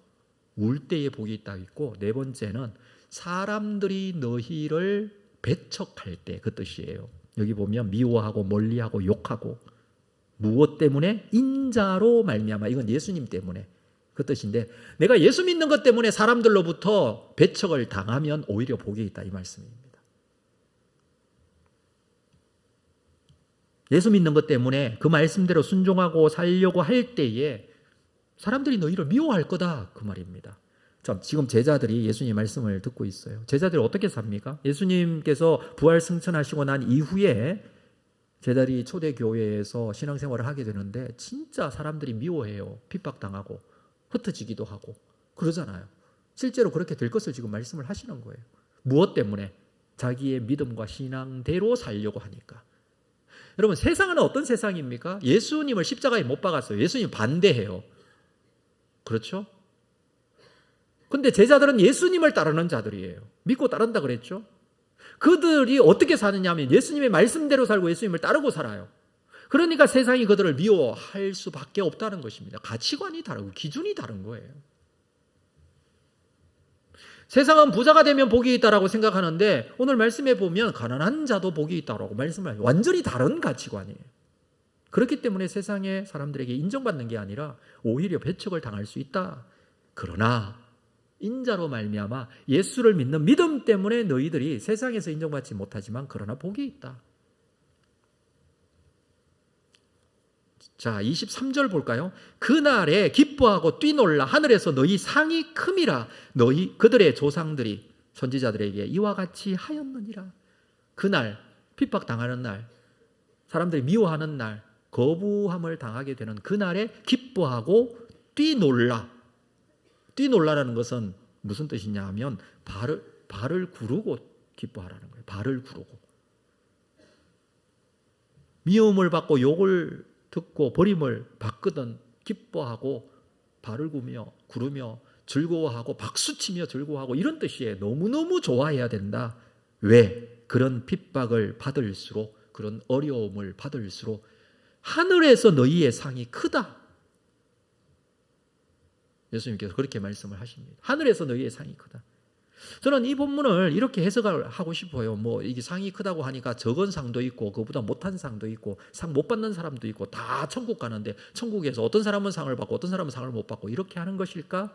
울 때에 복이 있다 있고, 네 번째는 사람들이 너희를 배척할 때, 그 뜻이에요. 여기 보면 미워하고 멀리하고 욕하고, 무엇 때문에? 인자로 말미암아, 이건 예수님 때문에 그 뜻인데, 내가 예수 믿는 것 때문에 사람들로부터 배척을 당하면 오히려 복이 있다, 이 말씀입니다. 예수 믿는 것 때문에 그 말씀대로 순종하고 살려고 할 때에 사람들이 너희를 미워할 거다, 그 말입니다. 자, 지금 제자들이 예수님 말씀을 듣고 있어요. 제자들이 어떻게 삽니까? 예수님께서 부활 승천하시고 난 이후에 제자들이 초대교회에서 신앙생활을 하게 되는데 진짜 사람들이 미워해요. 핍박당하고 흩어지기도 하고 그러잖아요. 실제로 그렇게 될 것을 지금 말씀을 하시는 거예요. 무엇 때문에? 자기의 믿음과 신앙대로 살려고 하니까. 여러분, 세상은 어떤 세상입니까? 예수님을 십자가에 못 박았어요. 예수님 반대해요. 그렇죠? 근데 제자들은 예수님을 따르는 자들이에요. 믿고 따른다 그랬죠? 그들이 어떻게 사느냐 하면 예수님의 말씀대로 살고 예수님을 따르고 살아요. 그러니까 세상이 그들을 미워할 수밖에 없다는 것입니다. 가치관이 다르고 기준이 다른 거예요. 세상은 부자가 되면 복이 있다라고 생각하는데 오늘 말씀에 보면 가난한 자도 복이 있다라고 말씀을 해요. 완전히 다른 가치관이에요. 그렇기 때문에 세상의 사람들에게 인정받는 게 아니라 오히려 배척을 당할 수 있다. 그러나 인자로 말미암아 예수를 믿는 믿음 때문에 너희들이 세상에서 인정받지 못하지만 그러나 복이 있다. 자, 23절 볼까요? 그날에 기뻐하고 뛰놀라 하늘에서 너희 상이 큼이라 너희 그들의 조상들이 선지자들에게 이와 같이 하였느니라. 그날 핍박당하는 날, 사람들이 미워하는 날, 거부함을 당하게 되는 그날에 기뻐하고 뛰놀라. 뛰놀라라는 것은 무슨 뜻이냐 하면 발을 구르고 기뻐하라는 거예요. 발을 구르고. 미움을 받고 욕을 듣고 버림을 받거든 기뻐하고 발을 구르며 즐거워하고 박수치며 즐거워하고 이런 뜻이에요. 너무너무 좋아해야 된다. 왜? 그런 핍박을 받을수록 그런 어려움을 받을수록 하늘에서 너희의 상이 크다. 예수님께서 그렇게 말씀을 하십니다. 하늘에서 너희의 상이 크다. 저는 이 본문을 이렇게 해석을 하고 싶어요. 뭐 이게 상이 크다고 하니까 적은 상도 있고 그보다 못한 상도 있고 상 못 받는 사람도 있고 다 천국 가는데 천국에서 어떤 사람은 상을 받고 어떤 사람은 상을 못 받고 이렇게 하는 것일까?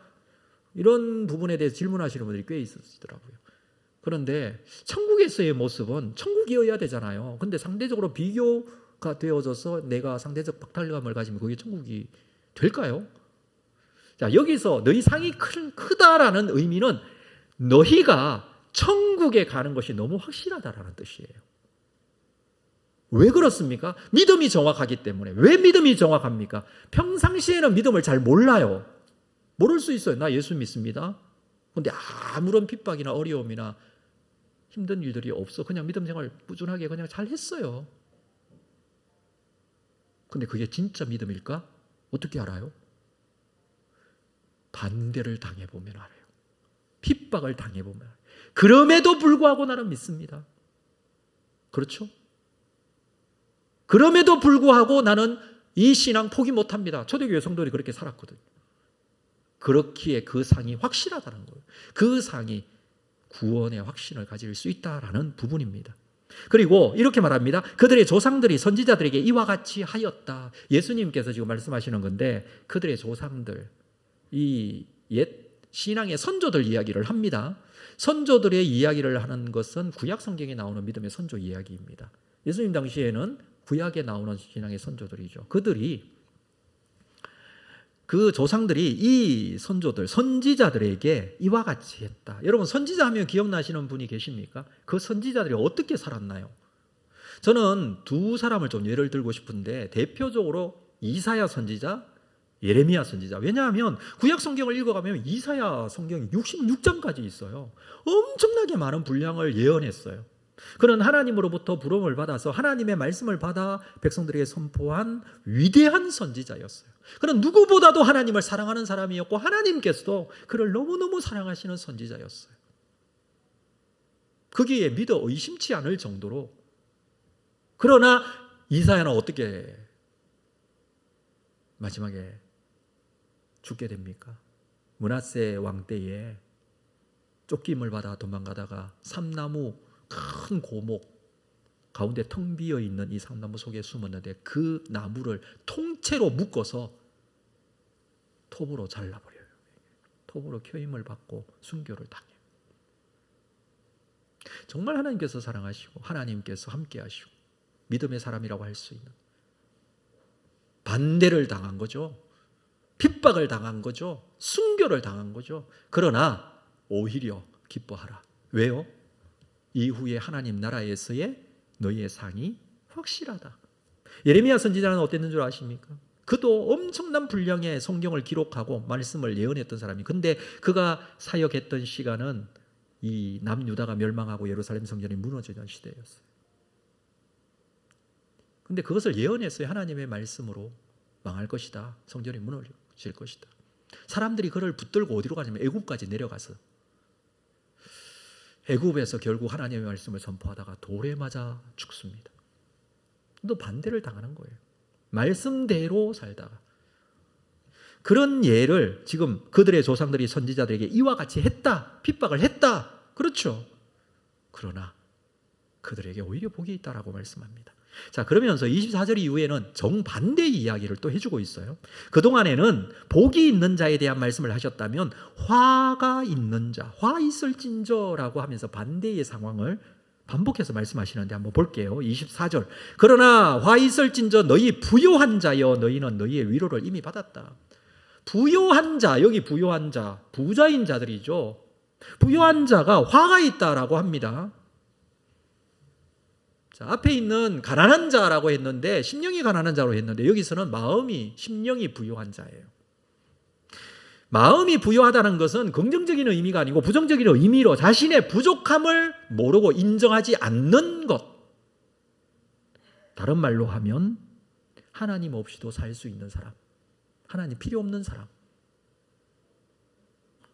이런 부분에 대해서 질문하시는 분들이 꽤 있으시더라고요. 그런데 천국에서의 모습은 천국이어야 되잖아요. 근데 상대적으로 비교가 되어져서 내가 상대적 박탈감을 가지면 그게 천국이 될까요? 자, 여기서 너희 상이 크다라는 의미는 너희가 천국에 가는 것이 너무 확실하다라는 뜻이에요. 왜 그렇습니까? 믿음이 정확하기 때문에. 왜 믿음이 정확합니까? 평상시에는 믿음을 잘 몰라요. 모를 수 있어요. 나 예수 믿습니다. 그런데 아무런 핍박이나 어려움이나 힘든 일들이 없어. 그냥 믿음 생활 꾸준하게 그냥 잘 했어요. 근데 그게 진짜 믿음일까? 어떻게 알아요? 반대를 당해보면 알아요. 핍박을 당해보면 알아요. 그럼에도 불구하고 나는 믿습니다. 그렇죠? 그럼에도 불구하고 나는 이 신앙 포기 못합니다. 초대교회 성도들이 그렇게 살았거든요. 그렇기에 그 상이 확실하다는 거예요. 그 상이 구원의 확신을 가질 수 있다라는 부분입니다. 그리고 이렇게 말합니다. 그들의 조상들이 선지자들에게 이와 같이 하였다. 예수님께서 지금 말씀하시는 건데 그들의 조상들, 이 옛 신앙의 선조들 이야기를 합니다. 선조들의 이야기를 하는 것은 구약 성경에 나오는 믿음의 선조 이야기입니다. 예수님 당시에는 구약에 나오는 신앙의 선조들이죠. 그 조상들이 이 선조들, 선지자들에게 이와 같이 했다. 여러분 선지자 하면 기억나시는 분이 계십니까? 그 선지자들이 어떻게 살았나요? 저는 두 사람을 좀 예를 들고 싶은데 대표적으로 이사야 선지자, 예레미야 선지자. 왜냐하면 구약 성경을 읽어가면 이사야 성경이 66장까지 있어요. 엄청나게 많은 분량을 예언했어요. 그는 하나님으로부터 부름을 받아서 하나님의 말씀을 받아 백성들에게 선포한 위대한 선지자였어요. 그는 누구보다도 하나님을 사랑하는 사람이었고 하나님께서도 그를 너무너무 사랑하시는 선지자였어요. 거기에 믿어 의심치 않을 정도로. 그러나 이사야는 어떻게 마지막에 죽게 됩니까? 므낫세 왕 때에 쫓김을 받아 도망가다가 삼나무 큰 고목 가운데 텅 비어 있는 이 삼나무 속에 숨었는데 그 나무를 통째로 묶어서 톱으로 잘라버려요. 톱으로 켜임을 받고 순교를 당해요. 정말 하나님께서 사랑하시고 하나님께서 함께하시고 믿음의 사람이라고 할 수 있는 반대를 당한 거죠. 핍박을 당한 거죠. 순교를 당한 거죠. 그러나 오히려 기뻐하라. 왜요? 이후에 하나님 나라에서의 너희의 상이 확실하다. 예레미야 선지자는 어땠는 줄 아십니까? 그도 엄청난 분량의 성경을 기록하고 말씀을 예언했던 사람이. 근데 그가 사역했던 시간은 이 남유다가 멸망하고 예루살렘 성전이 무너지던 시대였어요. 근데 그것을 예언했어요. 하나님의 말씀으로 망할 것이다. 성전이 무너질 것이다. 사람들이 그를 붙들고 어디로 가냐면 애굽까지 내려가서 애굽에서 결국 하나님의 말씀을 선포하다가 돌에 맞아 죽습니다. 또 반대를 당하는 거예요. 말씀대로 살다가. 그런 예를 지금 그들의 조상들이 선지자들에게 이와 같이 했다. 핍박을 했다. 그렇죠. 그러나 그들에게 오히려 복이 있다라고 말씀합니다. 자, 그러면서 24절 이후에는 정반대의 이야기를 또 해주고 있어요. 그동안에는 복이 있는 자에 대한 말씀을 하셨다면 화가 있는 자, 화 있을진저라고 하면서 반대의 상황을 반복해서 말씀하시는데 한번 볼게요. 24절. 그러나 화 있을진저 너희 부요한 자여 너희는 너희의 위로를 이미 받았다. 부요한 자, 여기 부요한 자, 부자인 자들이죠. 부요한 자가 화가 있다라고 합니다. 자, 앞에 있는 가난한 자라고 했는데 심령이 가난한 자로 했는데 여기서는 마음이 심령이 부요한 자예요. 마음이 부요하다는 것은 긍정적인 의미가 아니고 부정적인 의미로 자신의 부족함을 모르고 인정하지 않는 것. 다른 말로 하면 하나님 없이도 살 수 있는 사람, 하나님 필요 없는 사람.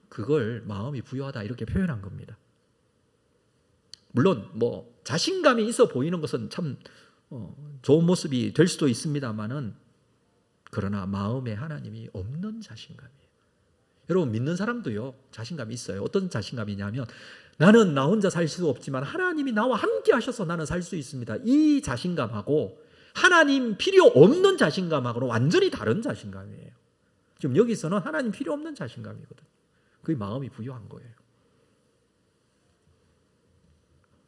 그걸 마음이 부요하다 이렇게 표현한 겁니다. 물론 뭐 자신감이 있어 보이는 것은 참 좋은 모습이 될 수도 있습니다만은 그러나 마음에 하나님이 없는 자신감이에요. 여러분 믿는 사람도요 자신감이 있어요. 어떤 자신감이냐면 나는 나 혼자 살 수 없지만 하나님이 나와 함께 하셔서 나는 살 수 있습니다. 이 자신감하고 하나님 필요 없는 자신감하고는 완전히 다른 자신감이에요. 지금 여기서는 하나님 필요 없는 자신감이거든요. 그게 마음이 부요한 거예요.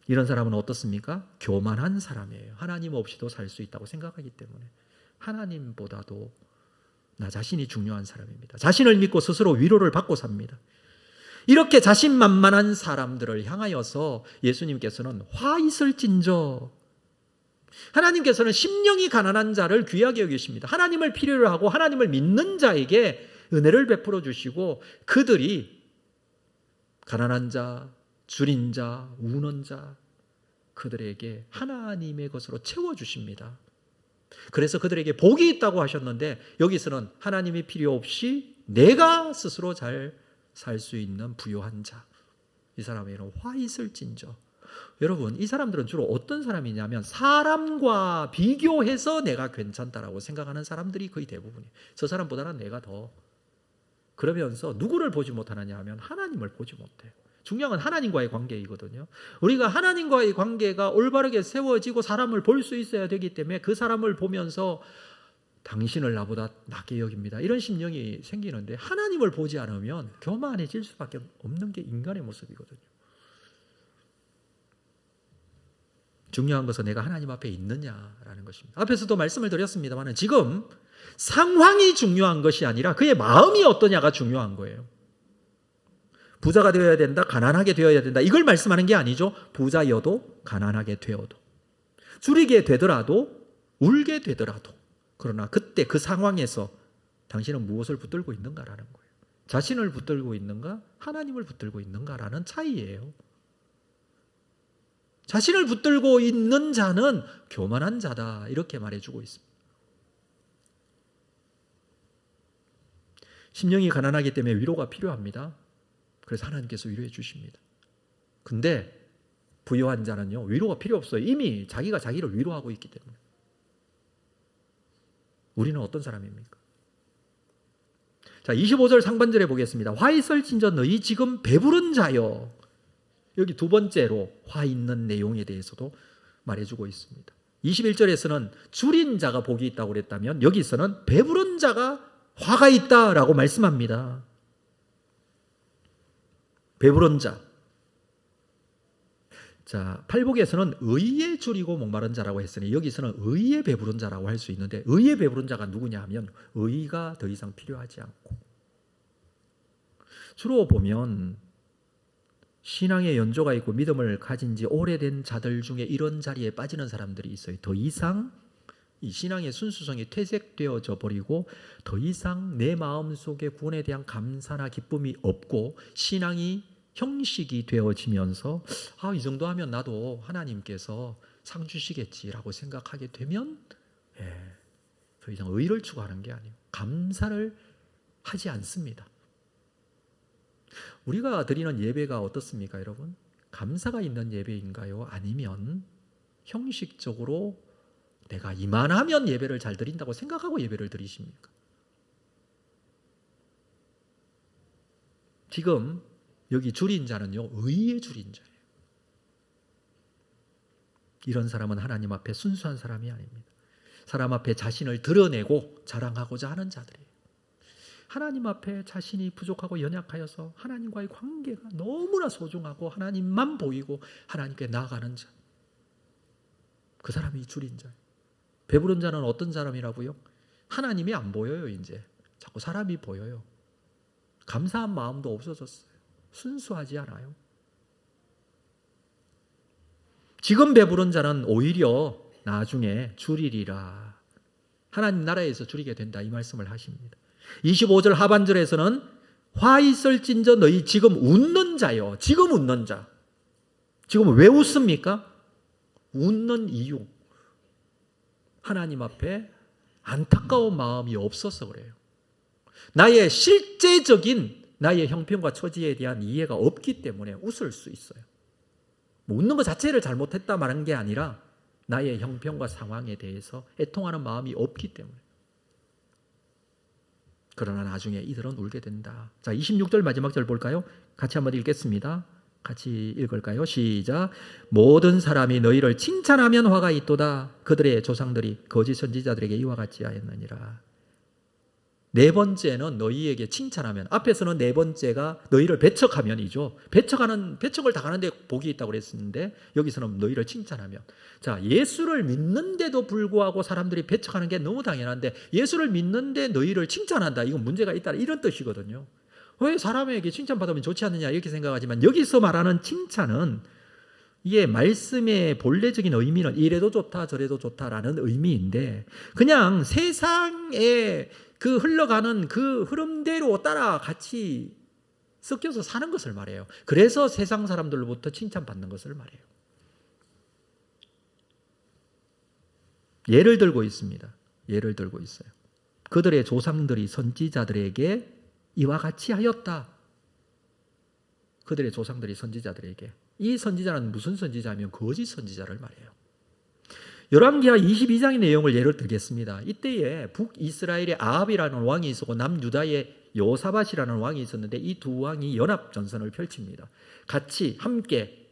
이런 사람은 어떻습니까? 교만한 사람이에요. 하나님 없이도 살 수 있다고 생각하기 때문에 하나님보다도 나 자신이 중요한 사람입니다. 자신을 믿고 스스로 위로를 받고 삽니다. 이렇게 자신만만한 사람들을 향하여서 예수님께서는 화 있을진저, 하나님께서는 심령이 가난한 자를 귀하게 여기십니다. 하나님을 필요로 하고 하나님을 믿는 자에게 은혜를 베풀어 주시고 그들이 가난한 자, 줄인 자, 우는 자 그들에게 하나님의 것으로 채워주십니다. 그래서 그들에게 복이 있다고 하셨는데 여기서는 하나님이 필요 없이 내가 스스로 잘 살 수 있는 부요한 자, 이 사람에게는 화 있을진저. 여러분 이 사람들은 주로 어떤 사람이냐면 사람과 비교해서 내가 괜찮다라고 생각하는 사람들이 거의 대부분이에요. 저 사람보다는 내가 더, 그러면서 누구를 보지 못하느냐 하면 하나님을 보지 못해요. 중요한 건 하나님과의 관계이거든요. 우리가 하나님과의 관계가 올바르게 세워지고 사람을 볼 수 있어야 되기 때문에 그 사람을 보면서 당신을 나보다 낮게 여깁니다, 이런 심령이 생기는데 하나님을 보지 않으면 교만해질 수밖에 없는 게 인간의 모습이거든요. 중요한 것은 내가 하나님 앞에 있느냐라는 것입니다. 앞에서도 말씀을 드렸습니다만 지금 상황이 중요한 것이 아니라 그의 마음이 어떠냐가 중요한 거예요. 부자가 되어야 된다, 가난하게 되어야 된다, 이걸 말씀하는 게 아니죠. 부자여도 가난하게 되어도, 줄이게 되더라도 울게 되더라도, 그러나 그때 그 상황에서 당신은 무엇을 붙들고 있는가라는 거예요. 자신을 붙들고 있는가, 하나님을 붙들고 있는가라는 차이예요. 자신을 붙들고 있는 자는 교만한 자다 이렇게 말해주고 있습니다. 심령이 가난하기 때문에 위로가 필요합니다. 그래서 하나님께서 위로해 주십니다. 근데 부요한 자는요 위로가 필요 없어요. 이미 자기가 자기를 위로하고 있기 때문에. 우리는 어떤 사람입니까? 자, 25절 상반절에 보겠습니다. 화 있을진저 너희 지금 배부른 자여. 여기 두 번째로 화 있는 내용에 대해서도 말해주고 있습니다. 21절에서는 줄인 자가 복이 있다고 그랬다면 여기서는 배부른 자가 화가 있다라고 말씀합니다. 배부른 자. 자, 팔복에서는 의에 줄이고 목마른 자라고 했으니 여기서는 의에 배부른 자라고 할 수 있는데 의에 배부른 자가 누구냐 하면 의가 더 이상 필요하지 않고, 주로 보면 신앙의 연조가 있고 믿음을 가진 지 오래된 자들 중에 이런 자리에 빠지는 사람들이 있어요. 더 이상 이 신앙의 순수성이 퇴색되어져 버리고 더 이상 내 마음속에 구원에 대한 감사나 기쁨이 없고 신앙이 형식이 되어지면서 이 정도 하면 나도 하나님께서 상 주시겠지라고 생각하게 되면 더 이상 의를 추구하는 게 아니에요. 감사를 하지 않습니다. 우리가 드리는 예배가 어떻습니까, 여러분? 감사가 있는 예배인가요? 아니면 형식적으로 내가 이만하면 예배를 잘 드린다고 생각하고 예배를 드리십니까? 지금 여기 줄인 자는요 의의 줄인 자예요. 이런 사람은 하나님 앞에 순수한 사람이 아닙니다. 사람 앞에 자신을 드러내고 자랑하고자 하는 자들이에요. 하나님 앞에 자신이 부족하고 연약하여서 하나님과의 관계가 너무나 소중하고 하나님만 보이고 하나님께 나아가는 자, 그 사람이 줄인 자예요. 배부른 자는 어떤 사람이라고요? 하나님이 안 보여요. 이제 자꾸 사람이 보여요. 감사한 마음도 없어졌어요. 순수하지 않아요. 지금 배부른 자는 오히려 나중에 줄이리라. 하나님 나라에서 줄이게 된다, 이 말씀을 하십니다. 25절 하반절에서는 화 있을진저 너희 지금 웃는 자요. 지금 웃는 자. 지금 왜 웃습니까? 웃는 이유. 하나님 앞에 안타까운 마음이 없어서 그래요. 나의 실제적인 나의 형편과 처지에 대한 이해가 없기 때문에 웃을 수 있어요. 웃는 것 자체를 잘못했다 말한 게 아니라 나의 형편과 상황에 대해서 애통하는 마음이 없기 때문에. 그러나 나중에 이들은 울게 된다. 자, 26절 마지막 절 볼까요? 같이 한번 읽겠습니다. 같이 읽을까요? 시작. 모든 사람이 너희를 칭찬하면 화가 있도다. 그들의 조상들이 거짓 선지자들에게 이와 같이 하였느니라. 네 번째는 너희에게 칭찬하면, 앞에서는 네 번째가 너희를 배척하면이죠. 배척을 당하는데 복이 있다고 그랬었는데 여기서는 너희를 칭찬하면. 자, 예수를 믿는데도 불구하고 사람들이 배척하는 게 너무 당연한데 예수를 믿는데 너희를 칭찬한다. 이건 문제가 있다. 이런 뜻이거든요. 왜 사람에게 칭찬받으면 좋지 않느냐 이렇게 생각하지만 여기서 말하는 칭찬은 이게 말씀의 본래적인 의미는 이래도 좋다 저래도 좋다라는 의미인데 그냥 세상에 그 흘러가는 그 흐름대로 따라 같이 섞여서 사는 것을 말해요. 그래서 세상 사람들로부터 칭찬받는 것을 말해요. 예를 들고 있습니다. 예를 들고 있어요. 그들의 조상들이 선지자들에게 이와 같이 하였다. 그들의 조상들이 선지자들에게. 이 선지자는 무슨 선지자면 거짓 선지자를 말해요. 열왕기하 22장의 내용을 예를 들겠습니다. 이때에 북이스라엘의 아합이라는 왕이 있었고 남유다의 여호사밧이라는 왕이 있었는데 이 두 왕이 연합전선을 펼칩니다. 같이 함께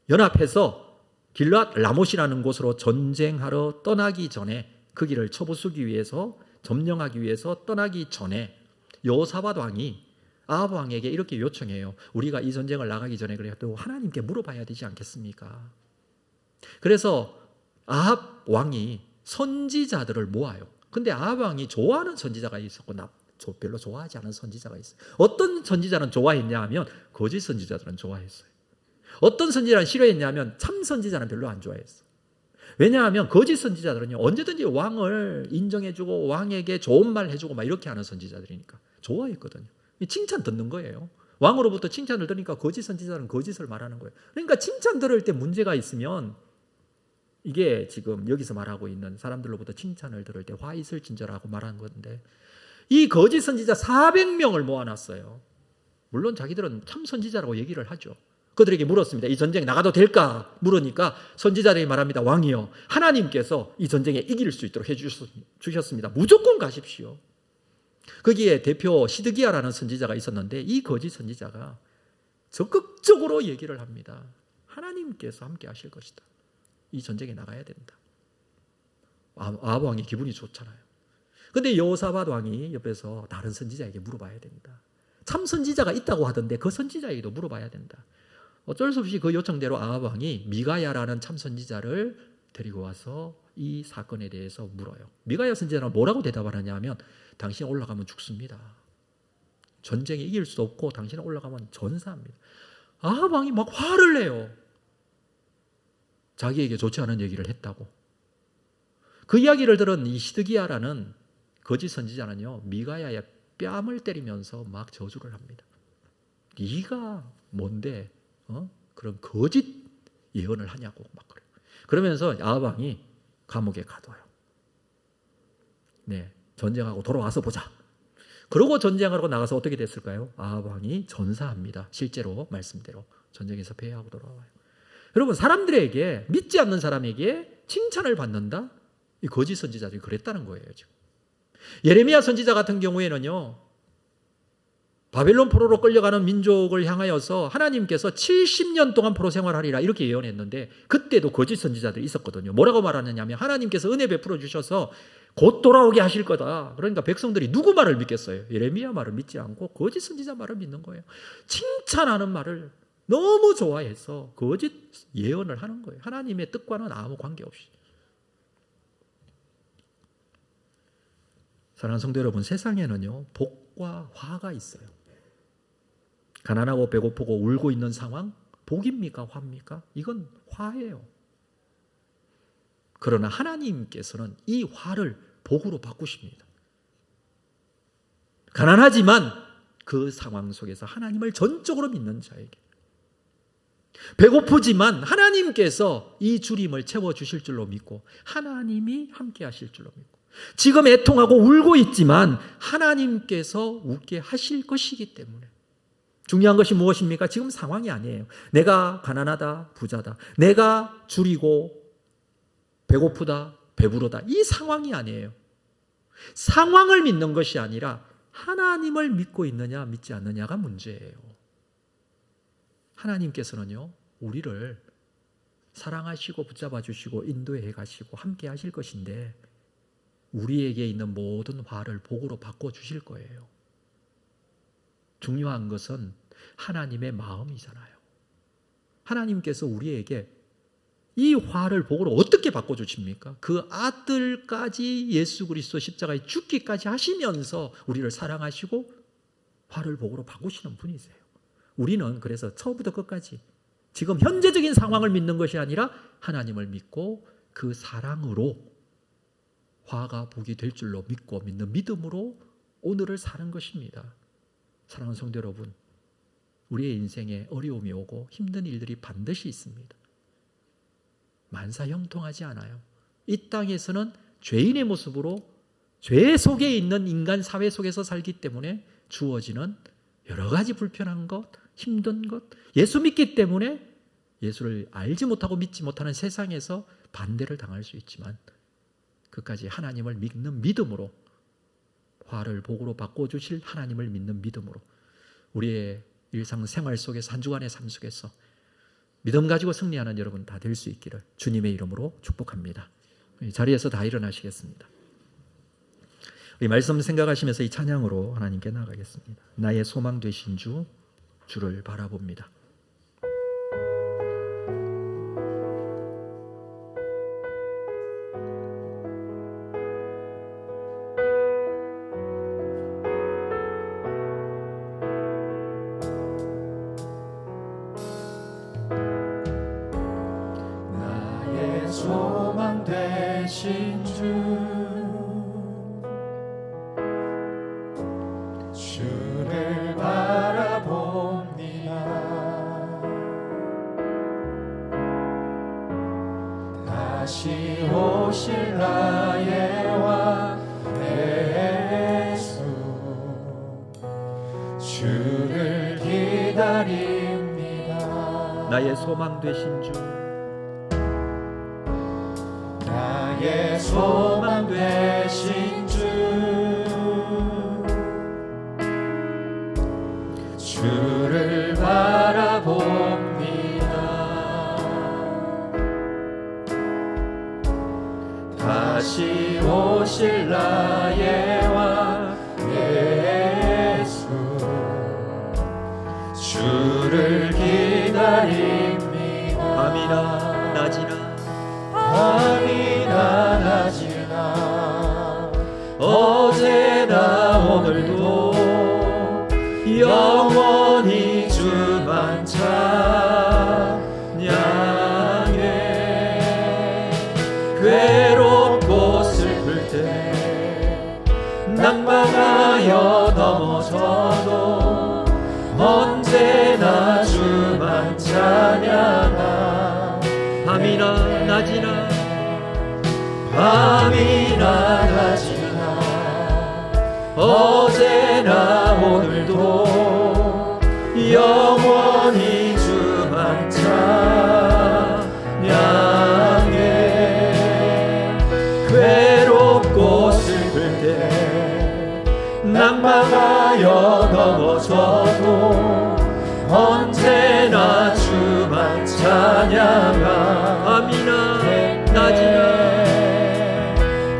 연합해서 길앗 라못이라는 곳으로 전쟁하러 떠나기 전에 그 길을 쳐부수기 위해서 점령하기 위해서 떠나기 전에 여호사밧 왕이 아합 왕에게 이렇게 요청해요. 우리가 이 전쟁을 나가기 전에 그래도 하나님께 물어봐야 되지 않겠습니까? 그래서 아합 왕이 선지자들을 모아요. 근데 아합 왕이 좋아하는 선지자가 있었고 별로 좋아하지 않은 선지자가 있어요. 어떤 선지자는 좋아했냐 하면 거짓 선지자들은 좋아했어요. 어떤 선지자는 싫어했냐 하면 참 선지자는 별로 안 좋아했어요. 왜냐하면 거짓 선지자들은요 언제든지 왕을 인정해주고 왕에게 좋은 말 해주고 막 이렇게 하는 선지자들이니까 좋아했거든요. 칭찬 듣는 거예요. 왕으로부터 칭찬을 들으니까 거짓 선지자는 거짓을 말하는 거예요. 그러니까 칭찬 들을 때 문제가 있으면 이게 지금 여기서 말하고 있는 사람들로부터 칭찬을 들을 때 화 있을 진저라고 말하는 건데 이 거짓 선지자 400명을 모아놨어요. 물론 자기들은 참 선지자라고 얘기를 하죠. 그들에게 물었습니다. 이 전쟁 나가도 될까? 물으니까 선지자들이 말합니다. 왕이여, 하나님께서 이 전쟁에 이길 수 있도록 해주셨습니다. 무조건 가십시오. 거기에 대표 시드기야라는 선지자가 있었는데 이 거짓 선지자가 적극적으로 얘기를 합니다. 하나님께서 함께 하실 것이다. 이 전쟁에 나가야 된다. 아합 왕이 기분이 좋잖아요. 근데 여호사밧 왕이 옆에서 다른 선지자에게 물어봐야 된다. 참 선지자가 있다고 하던데 그 선지자에게도 물어봐야 된다. 어쩔 수 없이 그 요청대로 아합 왕이 미가야라는 참 선지자를 데리고 와서 이 사건에 대해서 물어요. 미가야 선지자는 뭐라고 대답을 하냐면 당신 올라가면 죽습니다. 전쟁에 이길 수 없고 당신은 올라가면 전사합니다. 아합 왕이 막 화를 내요. 자기에게 좋지 않은 얘기를 했다고. 그 이야기를 들은 이 시드기야라는 거짓 선지자는요 미가야의 뺨을 때리면서 막 저주를 합니다. 네가 뭔데 그런 거짓 예언을 하냐고 막 그래요. 그러면서 아합 왕이 감옥에 가둬요. 네, 전쟁하고 돌아와서 보자. 그러고 전쟁하러 나가서 어떻게 됐을까요? 아합 왕이 전사합니다. 실제로 말씀대로 전쟁에서 패하고 돌아와요. 여러분, 사람들에게, 믿지 않는 사람에게 칭찬을 받는다? 이 거짓 선지자들이 그랬다는 거예요. 지금 예레미야 선지자 같은 경우에는요 바벨론 포로로 끌려가는 민족을 향하여서 하나님께서 70년 동안 포로 생활하리라 이렇게 예언했는데 그때도 거짓 선지자들이 있었거든요. 뭐라고 말하느냐면 하나님께서 은혜 베풀어 주셔서 곧 돌아오게 하실 거다. 그러니까 백성들이 누구 말을 믿겠어요? 예레미야 말을 믿지 않고 거짓 선지자 말을 믿는 거예요. 칭찬하는 말을 너무 좋아해서 거짓 예언을 하는 거예요. 하나님의 뜻과는 아무 관계없이. 사랑하는 성도 여러분, 세상에는요 복과 화가 있어요. 가난하고 배고프고 울고 있는 상황, 복입니까? 화입니까? 이건 화예요. 그러나 하나님께서는 이 화를 복으로 바꾸십니다. 가난하지만 그 상황 속에서 하나님을 전적으로 믿는 자에게, 배고프지만 하나님께서 이 주림을 채워주실 줄로 믿고 하나님이 함께 하실 줄로 믿고, 지금 애통하고 울고 있지만 하나님께서 웃게 하실 것이기 때문에. 중요한 것이 무엇입니까? 지금 상황이 아니에요. 내가 가난하다, 부자다, 내가 줄이고 배고프다, 배부르다, 이 상황이 아니에요. 상황을 믿는 것이 아니라 하나님을 믿고 있느냐 믿지 않느냐가 문제예요. 하나님께서는요 우리를 사랑하시고 붙잡아 주시고 인도해 가시고 함께 하실 것인데 우리에게 있는 모든 화를 복으로 바꿔 주실 거예요. 중요한 것은 하나님의 마음이잖아요. 하나님께서 우리에게 이 화를 복으로 어떻게 바꿔주십니까? 그 아들까지 예수 그리스도 십자가에 죽기까지 하시면서 우리를 사랑하시고 화를 복으로 바꾸시는 분이세요. 우리는 그래서 처음부터 끝까지 지금 현재적인 상황을 믿는 것이 아니라 하나님을 믿고 그 사랑으로 화가 복이 될 줄로 믿고 믿는 믿음으로 오늘을 사는 것입니다. 사랑하는 성도 여러분, 우리의 인생에 어려움이 오고 힘든 일들이 반드시 있습니다. 만사 형통하지 않아요. 이 땅에서는 죄인의 모습으로 죄 속에 있는 인간 사회 속에서 살기 때문에 주어지는 여러 가지 불편한 것, 힘든 것, 예수 믿기 때문에 예수를 알지 못하고 믿지 못하는 세상에서 반대를 당할 수 있지만 끝까지 하나님을 믿는 믿음으로, 화를 복으로 바꿔주실 하나님을 믿는 믿음으로 우리의 일상생활 속에서 한 주간의 삶 속에서 믿음 가지고 승리하는 여러분 다 될 수 있기를 주님의 이름으로 축복합니다. 이 자리에서 다 일어나시겠습니다. 우리 말씀 생각하시면서 이 찬양으로 하나님께 나아가겠습니다. 나의 소망 되신 주, 주를 바라봅니다. 소망 되신 주, 주를 바라봅니다. 다시 오실 나의 왕 예수, 주를 기다립니다. 나의 소망 되신 주, 나의 소망 되신 주, 주를 바라봅니다. 다시 오실 나의 왕 예수, 주를 기다립니다. 밤이나 낮이나 밤이나 낮이나 어제나 오늘도 영원히 주만 찬양해. 괴롭고 슬플 때 낙망하여 넘어져도 언제나 주만 찬양하. 밤이나 낮이나 밤이나 낮이나 어제나 오늘도 영원히 주만 찬양해. 괴롭고 슬플 때 낙망하여 넘어져도 언제나 주만 찬양하 밤이나 낮이나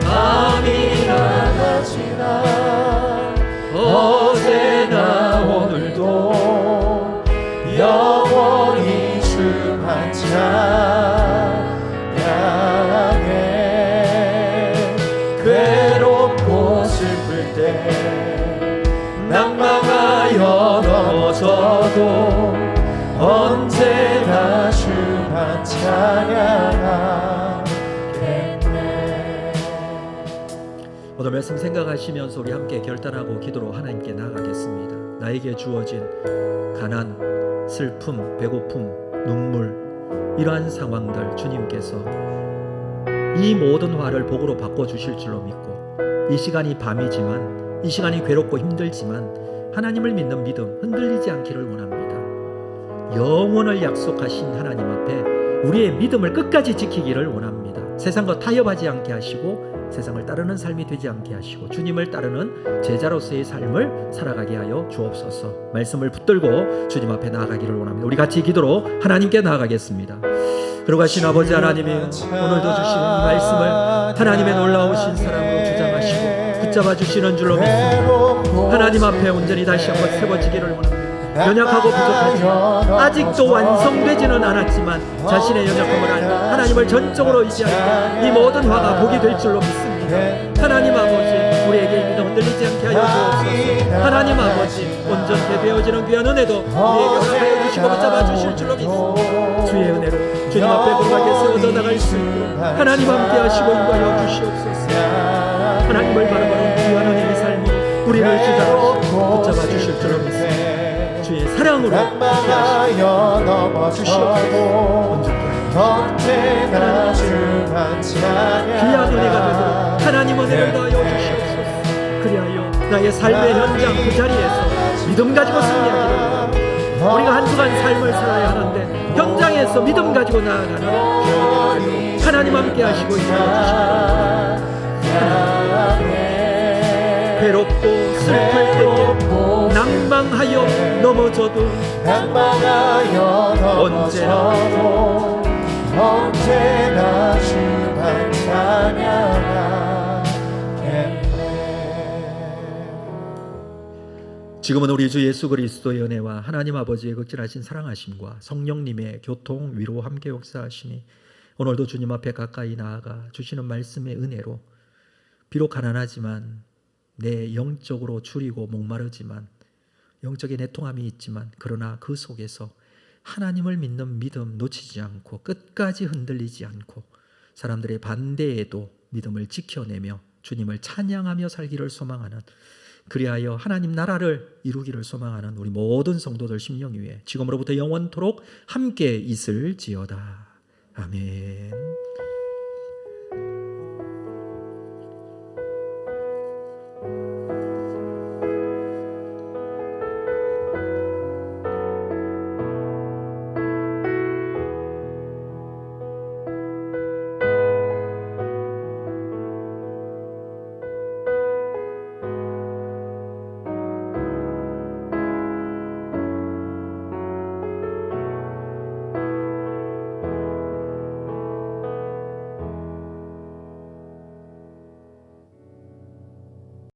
밤이나 낮이나 어제나 오늘도 영원히 주만 찬양해 괴롭고 슬플 때 낭망하여 넘어져도 언제나 주만 찬양하겠네. 오늘 말씀 생각하시면서 우리 함께 결단하고 기도로 하나님께 나아가겠습니다. 나에게 주어진 가난, 슬픔, 배고픔, 눈물 이러한 상황들 주님께서 이 모든 화를 복으로 바꿔주실 줄로 믿고 이 시간이 밤이지만 이 시간이 괴롭고 힘들지만 하나님을 믿는 믿음 흔들리지 않기를 원합니다. 영원을 약속하신 하나님 앞에 우리의 믿음을 끝까지 지키기를 원합니다. 세상과 타협하지 않게 하시고 세상을 따르는 삶이 되지 않게 하시고 주님을 따르는 제자로서의 삶을 살아가게 하여 주옵소서. 말씀을 붙들고 주님 앞에 나아가기를 원합니다. 우리 같이 기도로 하나님께 나아가겠습니다. 그러가신 아버지 하나님이 오늘도 주시는 이 말씀을 하나님의 놀라우신 사랑으로 주장하시고 붙잡아 주시는 줄로 믿습니다. 하나님 앞에 온전히 다시 한번 세워지기를 원합니다. 연약하고 부족하지만 아직도 완성되지는 않았지만 자신의 연약함을 알고 하나님을 전적으로 의지하여 이 모든 화가 복이 될 줄로 믿습니다. 하나님 아버지 우리에게 믿음 흔들리지 않게 하여 주옵소서. 하나님 아버지 온전케 되어지는 귀한 은혜도 우리에게 허락하여 주시고 붙잡아 주실 줄로 믿습니다. 주의 은혜로 주님 앞에 거룩하게 세워져 나갈 수 있도록 하나님 함께 하시고 인도하여 주시옵소서. 하나님을 바라보는 귀한 은혜의 삶이 우리를 주장하시고 붙잡아 주실 줄로 믿습니다. 주의 사랑으로 함께하시고 주시옵소서. 언제나 주만 찬양 귀한 은혜가 되도록 하나님 은혜를 더하여 주시옵소서. 그리하여 나의 삶의 현장 그 자리에서 믿음 가지고 승리하기를 원합니다. 우리가 한 주간 삶을 살아야 하는데 현장에서 믿음 가지고 나아가는 하나님 함께 하시고 인도해 주시기를 괴롭고 슬플 때에 낭망하여 넘어져도 언제나 주만 찬양하겠네. 지금은 우리 주 예수 그리스도의 은혜와 하나님 아버지의 극진하신 사랑하심과 성령님의 교통 위로 함께 역사하시니 오늘도 주님 앞에 가까이 나아가 주시는 말씀의 은혜로 비록 가난하지만 내 영적으로 줄이고 목마르지만 영적인 애통함이 있지만 그러나 그 속에서 하나님을 믿는 믿음 놓치지 않고 끝까지 흔들리지 않고 사람들의 반대에도 믿음을 지켜내며 주님을 찬양하며 살기를 소망하는 그리하여 하나님 나라를 이루기를 소망하는 우리 모든 성도들 심령 위에 지금으로부터 영원토록 함께 있을지어다. 아멘.